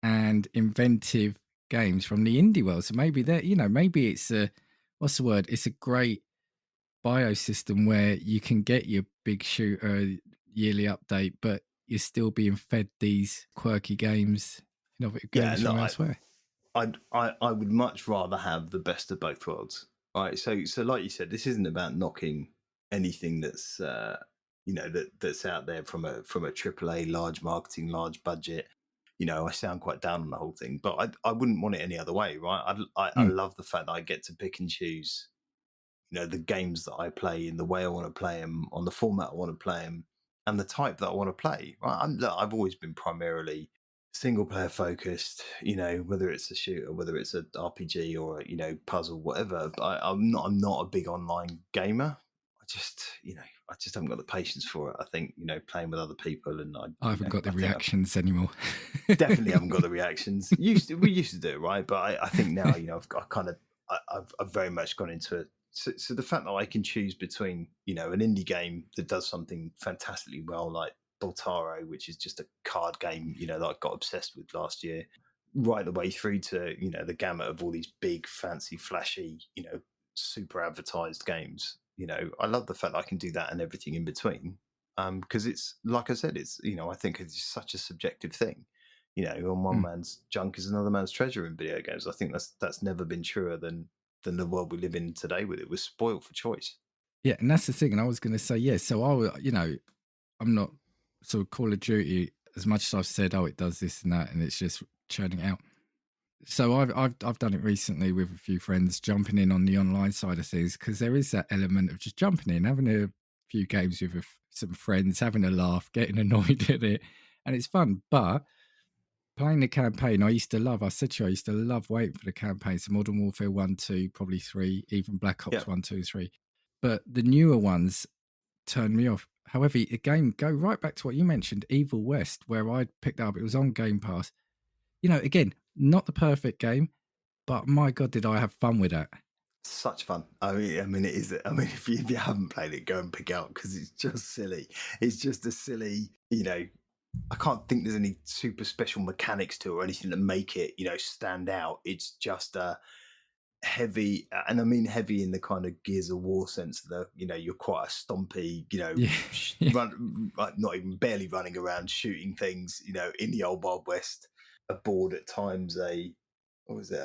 and inventive games from the indie world. So maybe maybe it's it's a great biosystem where you can get your big shooter yearly update, but you're still being fed these quirky games, from elsewhere. I would much rather have the best of both worlds. All right, so like you said, this isn't about knocking anything that's that's out there from a AAA, large marketing, large budget. I sound quite down on the whole thing, but I wouldn't want it any other way, right? I love the fact that I get to pick and choose, the games that I play in the way I want to play them, on the format I want to play them, and the type that I want to play. Right? I've always been primarily single player focused, whether it's a shooter, whether it's an RPG or puzzle, whatever. I'm not a big online gamer. I just haven't got the patience for it. I think playing with other people, and I haven't got the reactions anymore. Definitely haven't got the reactions. We used to do it, right? But I think now I've very much gone into it. So the fact that I can choose between an indie game that does something fantastically well, like Boltaro, which is just a card game, that I got obsessed with last year, right the way through to the gamut of all these big, fancy, flashy, super advertised games. I love the fact that I can do that and everything in between. Because it's like I said, it's I think it's such a subjective thing. On one man's junk is another man's treasure in video games. I think that's never been truer than the world we live in today. With it, we're spoiled for choice. Yeah, and that's the thing. And I was going to say, yeah. So I'm not sort of Call of Duty as much as I've said, oh, it does this and that, and it's just churning it out. So I've done it recently with a few friends, jumping in on the online side of things, because there is that element of just jumping in, having a few games with some friends, having a laugh, getting annoyed at it, and it's fun. But playing the campaign, I said to you, I used to love waiting for the campaign. So Modern Warfare 1, 2, probably 3, even Black Ops 1, 2, 3. But the newer ones turned me off. However, again, go right back to what you mentioned, Evil West, where I picked up. It was on Game Pass. Again, not the perfect game, but my God, did I have fun with that. Such fun. I mean, it is. I mean, if you haven't played it, go and pick it up, because it's just silly. It's just a silly, I can't think there's any super special mechanics to it or anything that make it, stand out. It's just a heavy, and I mean heavy in the kind of Gears of War sense that, you're quite a stompy, not even barely running around shooting things, in the old Wild West, aboard at times a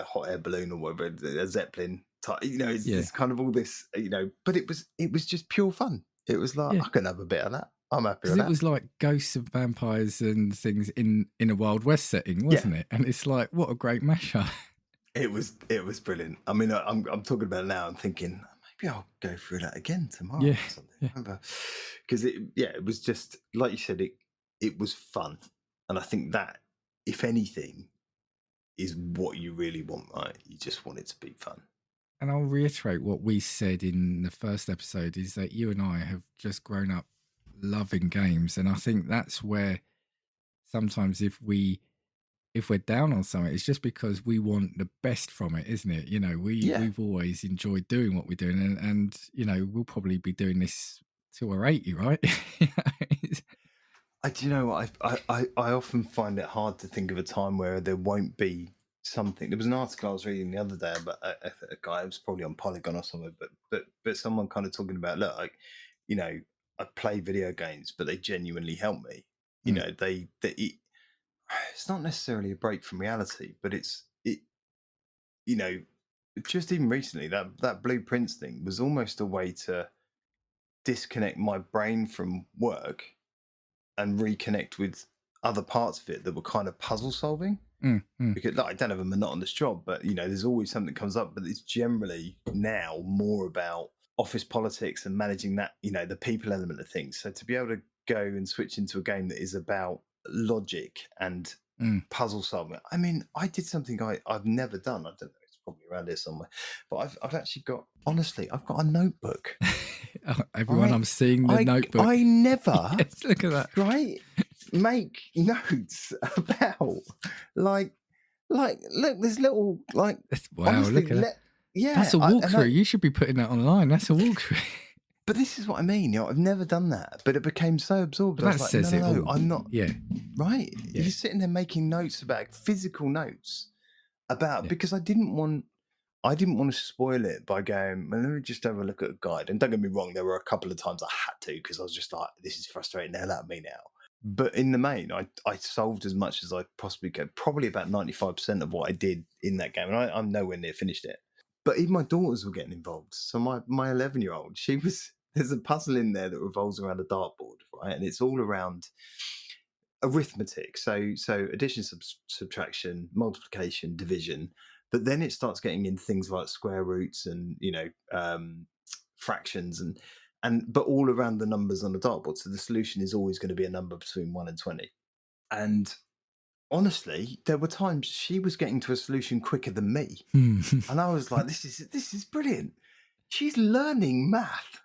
hot air balloon or whatever, a Zeppelin type, it's kind of all this, but it was just pure fun. It was like, I can have a bit of that. I'm happy with that. It was like ghosts and vampires and things in a Wild West setting, wasn't it? And it's like, what a great mashup. It was brilliant. I mean, I'm talking about it now. I'm thinking maybe I'll go through that again tomorrow or something. Because it was just like you said. It was fun, and I think that, if anything, is what you really want, right? You just want it to be fun. And I'll reiterate what we said in the first episode: is that you and I have just grown up loving games, and I think that's where sometimes if we're down on something, it's just because we want the best from it, isn't it? We've always enjoyed doing what we're doing, and we'll probably be doing this till we're 80, right? Do you know what? I often find it hard to think of a time where there won't be something. There was an article I was reading the other day about a guy, it was probably on Polygon or somewhere, but someone kind of talking about, look, like, I play video games, but they genuinely help me. It's not necessarily a break from reality, but just even recently, that Blueprints thing was almost a way to disconnect my brain from work and reconnect with other parts of it that were kind of puzzle solving. Because I don't have a monotonous job, but there's always something that comes up, but it's generally now more about office politics and managing that, the people element of things. So to be able to go and switch into a game that is about logic and puzzle solving. I mean, I did something I've never done. I don't know, it's probably around here somewhere, but I've actually got, honestly, I've got a notebook. Everyone, I'm seeing the notebook. I never look at that. Right? Make notes about like look, there's little like, wow, honestly, look at that. That's a walkthrough. You should be putting that online. That's a walkthrough. But this is what I mean. I've never done that, but it became so absorbed. But that says it all. I'm not. Yeah. Right. Yeah. You're sitting there making notes about physical notes about because I didn't want to spoil it by going, well, let me just have a look at a guide. And don't get me wrong, there were a couple of times I had to, because I was just like, this is frustrating the hell out of me now. But in the main, I solved as much as I possibly could. Probably about 95% of what I did in that game, and I'm nowhere near finished it. But even my daughters were getting involved. So my 11-year-old, there's a puzzle in there that revolves around a dartboard, right? And it's all around arithmetic. So addition, subtraction, multiplication, division. But then it starts getting into things like square roots and, fractions but all around the numbers on the dartboard. So the solution is always going to be a number between 1 and 20. And honestly, there were times she was getting to a solution quicker than me. And I was like, this is brilliant. She's learning math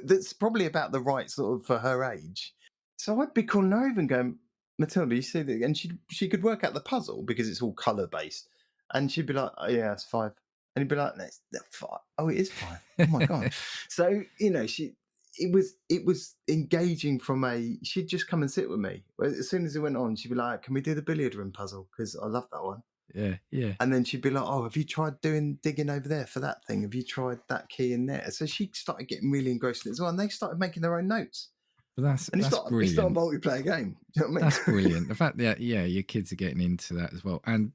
that's probably about the right sort of for her age. So I'd be calling her over and going, Matilda, you see that? And she could work out the puzzle because it's all colour based. And she'd be like, oh, yeah, it's 5. And he'd be like, no, it's 5. Oh, it is 5. Oh my God. So, it was engaging she'd just come and sit with me. As soon as it went on, she'd be like, can we do the billiard room puzzle? Because I love that one. Yeah. And then she'd be like, oh, have you tried digging over there for that thing? Have you tried that key in there? So she started getting really engrossed in it as well. And they started making their own notes. But that's brilliant. It's not a multiplayer game. Do you know what I mean? That's brilliant. The fact that, your kids are getting into that as well. And,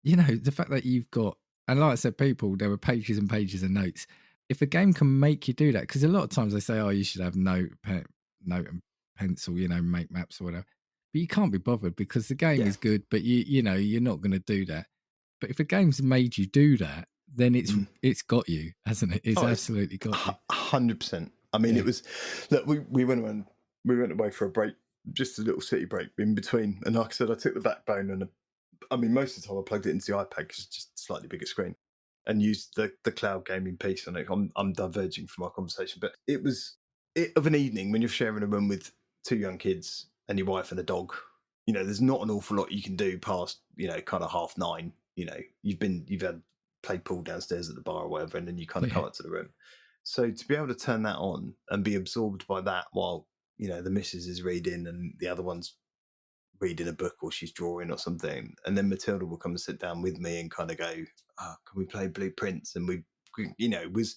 the fact that you've got, and like I said, there were pages and pages of notes. If a game can make you do that, because a lot of times they say, oh, you should have note and pencil, make maps or whatever. But you can't be bothered because the game is good, but you're not going to do that. But if a game's made you do that, then it's got you, hasn't it? It's absolutely got you. 100%. I mean, it was. Look, we went away for a break, just a little city break in between. And like I said, I took the backbone and most of the time I plugged it into the iPad because it's just a slightly bigger screen, and used the cloud gaming piece on it. I'm diverging from our conversation, but it was of an evening when you're sharing a room with 2 young kids and your wife and a dog. There's not an awful lot you can do past kind of 9:30. You've had played pool downstairs at the bar or whatever, and then you kind of come up to the room. So to be able to turn that on and be absorbed by that while the missus is reading and the other one's reading a book or she's drawing or something, and then Matilda will come and sit down with me and kind of go, oh, can we play Blueprints? And it was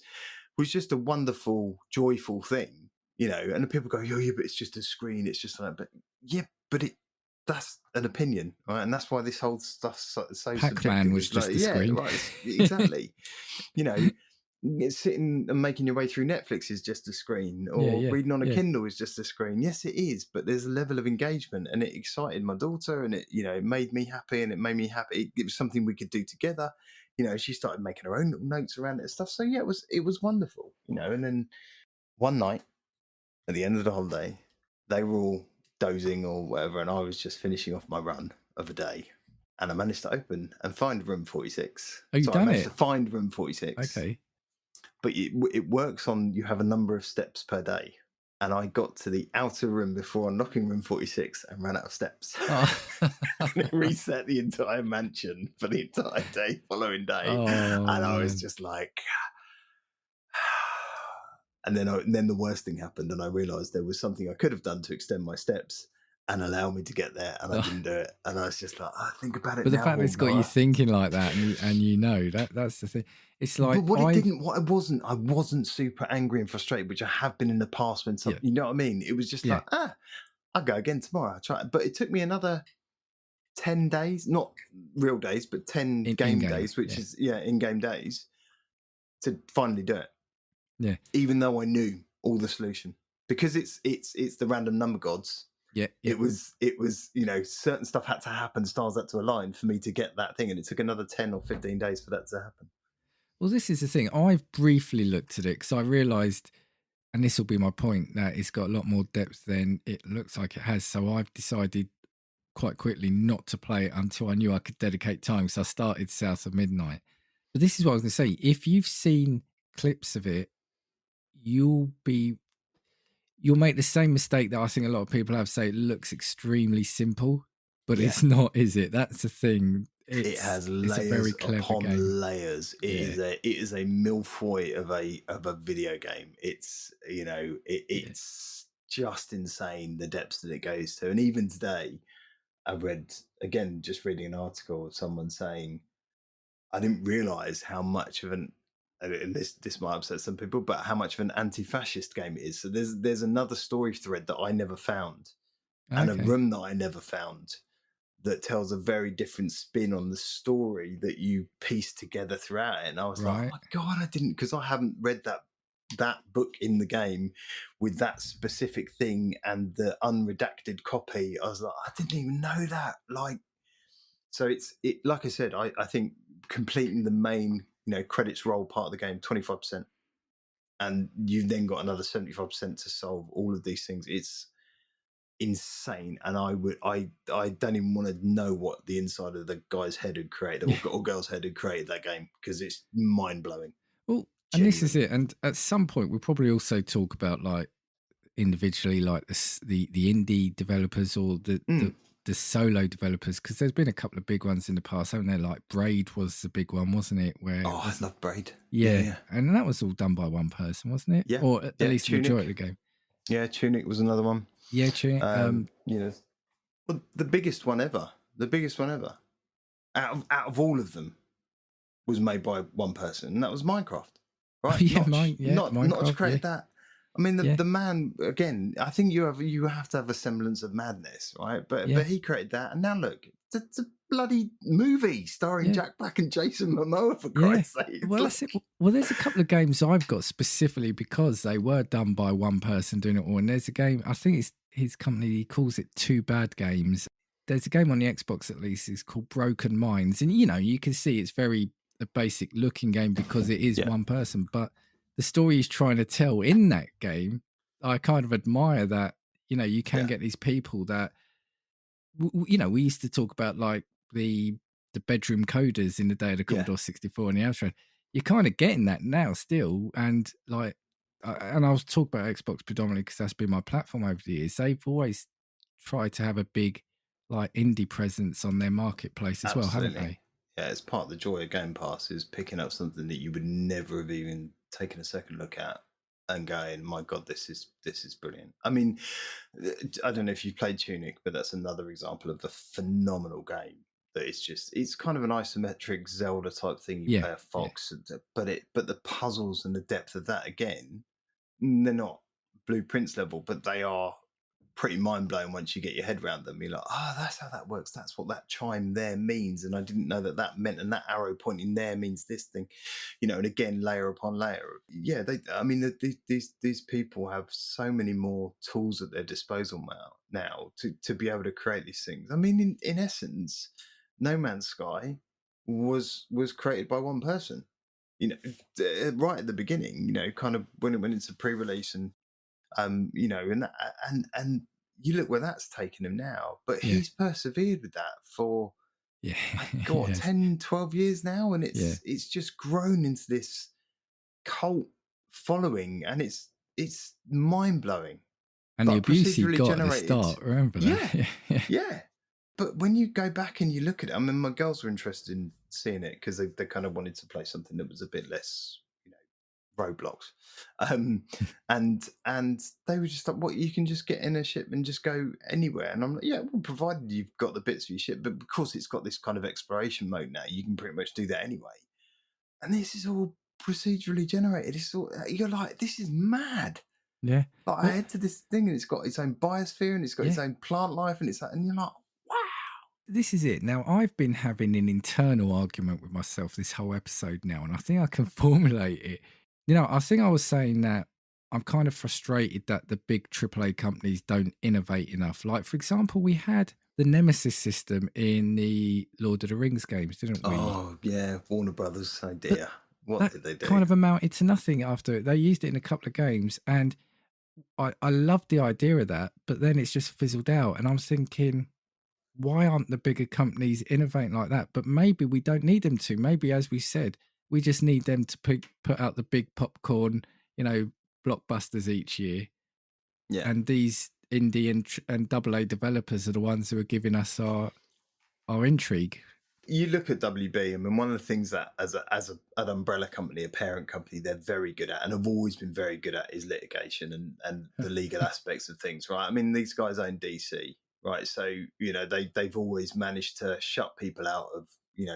just a wonderful, joyful thing, and the people go, oh, yeah, but it's just a screen, it's just like, but that's an opinion, right? And that's why this whole stuff's so Pac-Man was just a screen. Right, exactly. Sitting and making your way through Netflix is just a screen, or reading on a Kindle is just a screen. Yes, it is, but there's a level of engagement, and it excited my daughter, and it it made me happy, and it made me happy. It was something we could do together. She started making her own little notes around it and stuff. So yeah, it was wonderful. And then one night at the end of the holiday, they were all dozing or whatever, and I was just finishing off my run of a day, and I managed to open and find room 46. Oh, you done I managed it? to find room 46. Okay. But it works on, you have a number of steps per day. And I got to the outer room before unlocking room 46 and ran out of steps. Oh. And it reset the entire mansion for the entire following day. Oh, and I was just like... And then the worst thing happened, and I realised there was something I could have done to extend my steps and allow me to get there, and I didn't do it. And I was just like, think about it. But now, the fact that it's got you thinking like that, and that's the thing. It's like, but I wasn't super angry and frustrated, which I have been in the past when something, you know what I mean? It was just like, I'll go again tomorrow. I'll try it. But it took me another 10 days, not real days, but 10 game days, which is in-game days, to finally do it. Yeah. Even though I knew all the solution, because it's the random number gods. Yeah. It was certain stuff had to happen, stars had to align for me to get that thing, and it took another 10 or 15 days for that to happen. Well, this is the thing. I've briefly looked at it because I realised, and this will be my point, that it's got a lot more depth than it looks like it has. So I've decided quite quickly not to play it until I knew I could dedicate time. So I started South of Midnight. But this is what I was going to say. If you've seen clips of it, you'll make the same mistake that I think a lot of people have, say it looks extremely simple, but it's not, is it? That's the thing. It has layers upon layers. It is a milfoy of a video game. It's it's just insane the depths that it goes to. And even today, I read again, just reading an article of someone saying, I didn't realise how much of an, and this might upset some people, but how much of an anti-fascist game it is. So there's another story thread that I never found, and a room that I never found, that tells a very different spin on the story that you piece together throughout it. And I was like, oh my God, I didn't, because I haven't read that book in the game with that specific thing and the unredacted copy. I was like, I didn't even know that. Like, so it like I said, I think completing the main, credits roll part of the game, 25%. And you've then got another 75% to solve all of these things. It's insane. And I don't even want to know what the inside of the guy's head had created or girl's head had created that game, because it's mind-blowing. Well, and this is it. And at some point we'll probably also talk about like individually, like the indie developers or the solo developers, because there's been a couple of big ones in the past, haven't there? Like Braid was the big one, wasn't it? Where I love Braid. Yeah. And that was all done by one person, wasn't it? Yeah. Or at least the majority of the game. Yeah, Tunic was another one. Yeah, Tunic. Well, the biggest one ever out of all of them was made by one person, and that was Minecraft. Right? Minecraft, Notch created that. I mean, the man, again, I think you have to have a semblance of madness, right? But he created that, and now look, it's a bloody movie starring Jack Black and Jason Momoa, for Christ's sake. Well, that's it. Well, there's a couple of games I've got specifically because they were done by one person doing it all. And there's a game, I think it's his company, he calls it Two Bad Games. There's a game on the Xbox, at least, it's called Broken Minds. And, you can see it's very a basic looking game because it is one person. But the story he's trying to tell in that game, I kind of admire that, you can get these people that, we used to talk about like the bedroom coders in the day of the Commodore 64 and the Amstrad. You're kind of getting that now still. And like, and I was talking about Xbox predominantly because that's been my platform over the years. They've always tried to have a big like indie presence on their marketplace as well, haven't they? Yeah, it's part of the joy of Game Pass is picking up something that you would never have even taken a second look at and going, my God, this is brilliant. I mean, I don't know if you've played Tunic, but that's another example of a phenomenal game. That it's kind of an isometric Zelda type thing. You play a fox, but the puzzles and the depth of that, again, they're not Blueprints level, but they are pretty mind-blowing once you get your head around them. You're like, that's how that works. That's what that chime there means. And I didn't know that meant, and that arrow pointing there means this thing, and again, layer upon layer. Yeah, these people have so many more tools at their disposal now to be able to create these things. I mean, in essence, No Man's Sky was created by one person, right at the beginning, kind of when it went into pre-release and and you look where that's taken him now, but he's persevered with that for 10, 12 years now, and it's just grown into this cult following, and it's mind-blowing. And the abuse he got at the start, remember that? Yeah. But when you go back and you look at it, I mean, my girls were interested in seeing it because they kind of wanted to play something that was a bit less Roblox, and they were just like, "What? You can just get in a ship and just go anywhere?" And I'm like, "Yeah, well, provided you've got the bits for your ship, but because it's got this kind of exploration mode now, you can pretty much do that anyway." And this is all procedurally generated. It's all, you're like, "This is mad." Yeah. Like, I head to this thing and it's got its own biosphere and it's got its own plant life and and you're like, wow. This is it. Now, I've been having an internal argument with myself this whole episode now, and I think I can formulate it. I think I was saying that I'm kind of frustrated that the big AAA companies don't innovate enough. Like, for example, we had the Nemesis system in the Lord of the Rings games, didn't we? Oh, yeah. Warner Brothers. Oh, dear. What did they do? Kind of amounted to nothing after it. They used it in a couple of games, and I loved the idea of that, but then it's just fizzled out. And I'm thinking, why aren't the bigger companies innovating like that? But maybe we don't need them to. Maybe, as we said, we just need them to put out the big popcorn, blockbusters each year. Yeah. And these indie and AA developers are the ones who are giving us our intrigue. You look at WB, I mean, one of the things that as an umbrella company, a parent company, they're very good at and have always been very good at is litigation and the legal aspects of things, right? I mean, these guys own DC, right? So, they've always managed to shut people out of,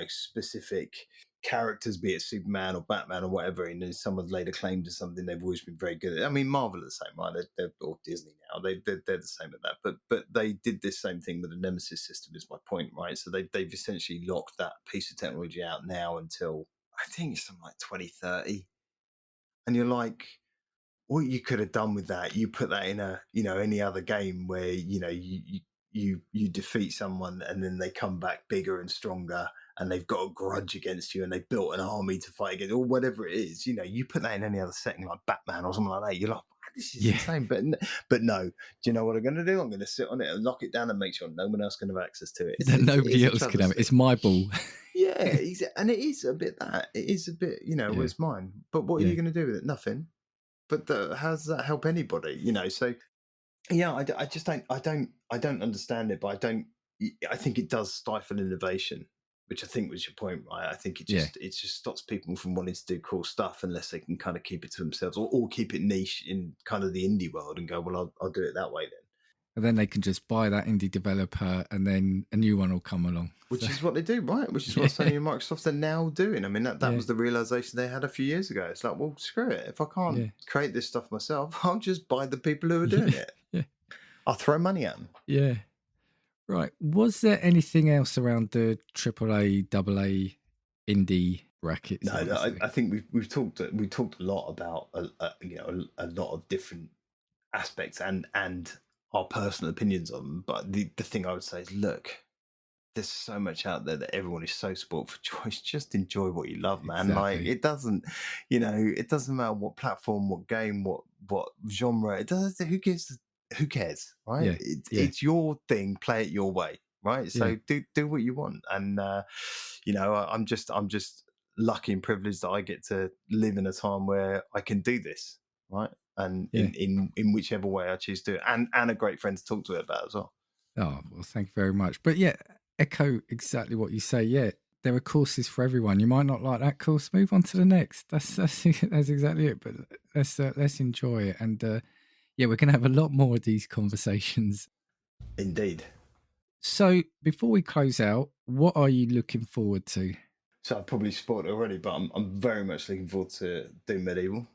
specific characters, be it Superman or Batman or whatever, and then someone's laid a claim to something, they've always been very good at. I mean, Marvel are the same, right? They're or Disney now, they're the same at that. But they did this same thing with the Nemesis system, is my point, right? So they've essentially locked that piece of technology out now until I think it's something like 2030, and you're like, what you could have done with that, you put that in a, you know, any other game where, you know, you defeat someone and then they come back bigger and stronger and they've got a grudge against you and they've built an army to fight against, or whatever it is. You know, you put that in any other setting like Batman or something like that, you're like, this is insane. But no, do you know what I'm going to do? I'm going to sit on it and lock it down and make sure no one else can have access to it. Nobody else can have it. It's my ball. Yeah, and it is a bit that. It is a bit, you know, well, it's mine. But what are you going to do with it? Nothing. But how does that help anybody? You know, so yeah, I just don't understand it. But I think it does stifle innovation, which I think was your point, right? I think it just stops people from wanting to do cool stuff unless they can kind of keep it to themselves or keep it niche in kind of the indie world and go, well, I'll do it that way then. And then they can just buy that indie developer and then a new one will come along. Which is what they do, right? Which is what Sony and Microsoft are now doing. I mean, that was the realization they had a few years ago. It's like, well, screw it. If I can't create this stuff myself, I'll just buy the people who are doing it. Yeah. I'll throw money at them. Yeah. Right. Was there anything else around the AAA, AA indie brackets? No, I think we've talked a lot about a lot of different aspects and our personal opinions on them. But the thing I would say is, look, there's so much out there that everyone is so spoiled for choice. Just enjoy what you love, man. Exactly. Like it doesn't matter what platform, what game, what genre. It doesn't. Who cares, right? It's your thing. Play it your way, right? So do what you want. And I'm just lucky and privileged that I get to live in a time where I can do this, right? And in whichever way I choose to, and a great friend to talk to it about as well. Oh, well, thank you very much. But echo exactly what you say. Yeah, there are courses for everyone. You might not like that course, move on to the next. That's exactly it. But let's enjoy it. And we're going to have a lot more of these conversations. Indeed. So before we close out, what are you looking forward to? So I probably spoiled it already, but I'm very much looking forward to Doom Medieval.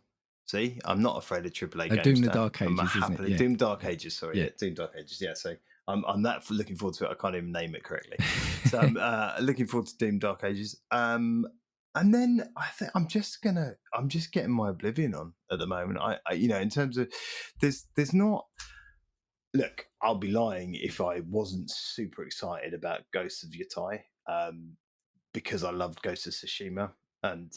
See, I'm not afraid of AAA games. Doom the Dark Ages, isn't it? Yeah. Doom Dark Ages, sorry. Yeah, Doom Dark Ages. Yeah, so I'm that looking forward to it. I can't even name it correctly. So I'm looking forward to Doom Dark Ages. And then I think I'm just getting my Oblivion on at the moment. I in terms of there's not. Look, I'll be lying if I wasn't super excited about Ghosts of Yotei, because I loved Ghost of Tsushima, and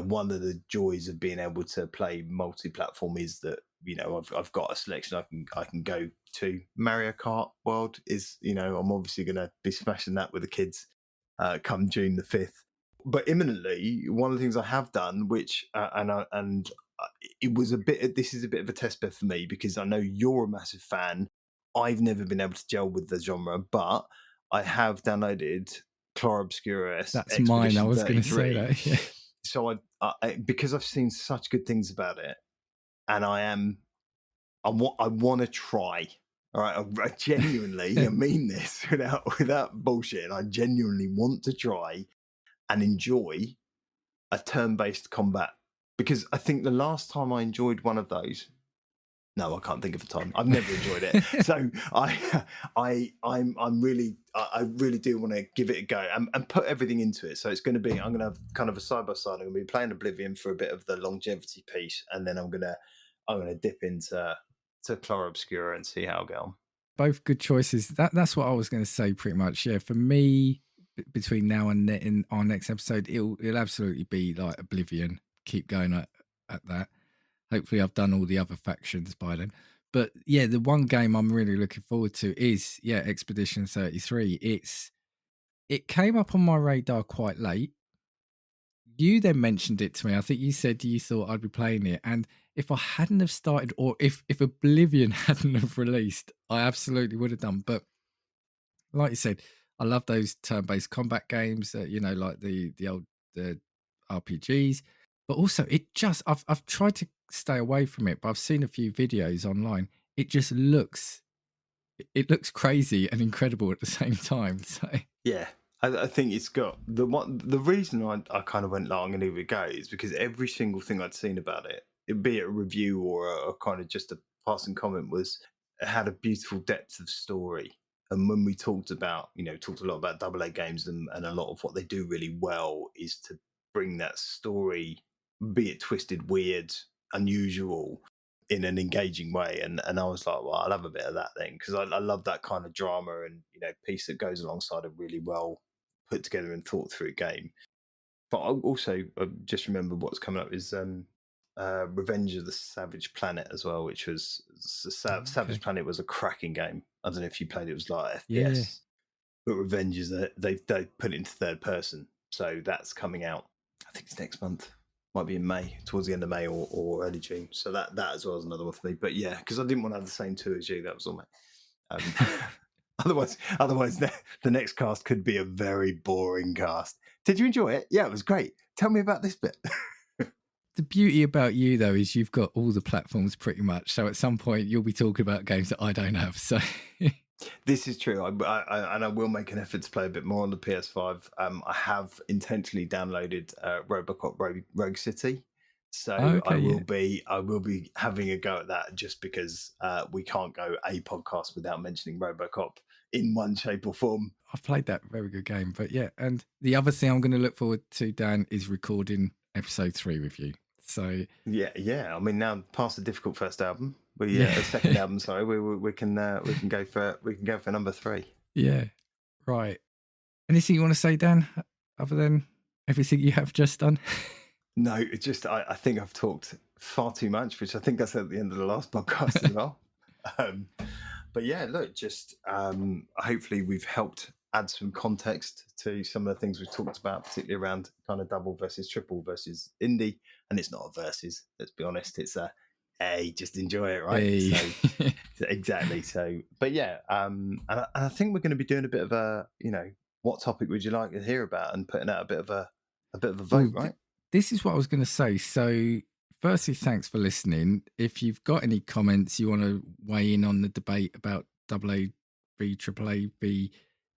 one of the joys of being able to play multi-platform is that I've got a selection I can go to. Mario Kart World is I'm obviously going to be smashing that with the kids come June the 5th. But imminently, one of the things I have done, which it was this is a bit of a test bed for me because I know you're a massive fan. I've never been able to gel with the genre, but I have downloaded Clara Obscura. That's mine. I was going to say that. Yeah. So I because I've seen such good things about it, and I want to try. All right, I genuinely I mean this without bullshit. I genuinely want to try and enjoy a turn-based combat, because I think the last time I enjoyed one of those. No, I can't think of a time. I've never enjoyed it. So I really do want to give it a go and put everything into it. So it's going to be, I'm going to have kind of a side by side. I'm going to be playing Oblivion for a bit of the longevity piece, and then I'm going to dip into Clara Obscura and see how I get on. Both good choices. That's what I was going to say pretty much. Yeah, for me, between now and in our next episode, it'll absolutely be like Oblivion. Keep going at that. Hopefully I've done all the other factions by then. But yeah, the one game I'm really looking forward to is Expedition 33. It came up on my radar quite late. You then mentioned it to me. I think you said you thought I'd be playing it. And if I hadn't have started, or if Oblivion hadn't have released, I absolutely would have done. But like you said, I love those turn-based combat games, like the old RPGs. But also, I've tried to stay away from it, but I've seen a few videos online. It just looks crazy and incredible at the same time. So yeah, I think it's got the reason I kind of went like, I'm going to give it a go is because every single thing I'd seen about it, be it a review or a kind of just a passing comment, was it had a beautiful depth of story. And when we talked a lot about AA games, and a lot of what they do really well is to bring that story, be it twisted, weird, unusual, in an engaging way. And I was like, well, I love a bit of that thing, because I love that kind of drama and piece that goes alongside a really well put together and thought through game. But I also just remember what's coming up is Revenge of the Savage Planet as well, which was Savage Planet was a cracking game. I don't know if you played it. It was like FPS, yeah. But Revenge is they put it into third person, so that's coming out. I think it's next month. Might be in May, towards the end of May or early June. So that as well is another one for me. But yeah, because I didn't want to have the same two as you. That was all, mate. Otherwise, the next cast could be a very boring cast. Did you enjoy it? Yeah, it was great. Tell me about this bit. The beauty about you, though, is you've got all the platforms pretty much. So at some point, you'll be talking about games that I don't have. So this is true. I will make an effort to play a bit more on the PS5. I have intentionally downloaded Robocop Rogue City. So I will be having a go at that, just because we can't go a podcast without mentioning Robocop in one shape or form. I've played that very good game, but yeah. And the other thing I'm going to look forward to, Dan, is recording episode 3 with you. So yeah. I mean, now past the difficult first album, the second album. Sorry, we can go for number 3. Yeah, right. Anything you want to say, Dan, other than everything you have just done? No, it's just I think I've talked far too much, which I think I said at the end of the last podcast as well. But yeah, look, just hopefully we've helped add some context to some of the things we've talked about, particularly around kind of double versus triple versus indie. And it's not a versus, let's be honest. It's just enjoy it, right? Hey. So, exactly. So, but yeah, and I think we're going to be doing a bit of a, what topic would you like to hear about, and putting out a bit of a vote, right? This is what I was going to say. So, firstly, thanks for listening. If you've got any comments, you want to weigh in on the debate about AA v AAA v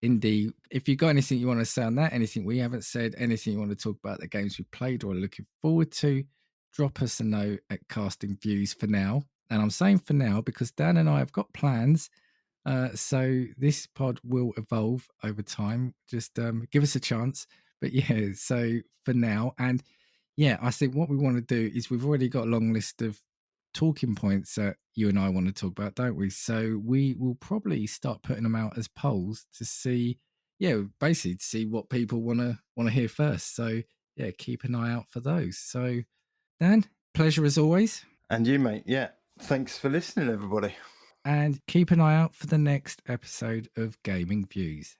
indie, if you've got anything you want to say on that, anything we haven't said, anything you want to talk about the games we played or are looking forward to, drop us a note at Casting Views for now. And I'm saying for now because Dan and I have got plans. So this pod will evolve over time. Just give us a chance. But yeah, so for now. And yeah, I think what we want to do is we've already got a long list of talking points that you and I want to talk about, don't we? So we will probably start putting them out as polls to see, basically to see what people want to hear first. So yeah, keep an eye out for those. So Dan, pleasure as always. And you, mate. Yeah, thanks for listening, everybody. And keep an eye out for the next episode of Gaming Views.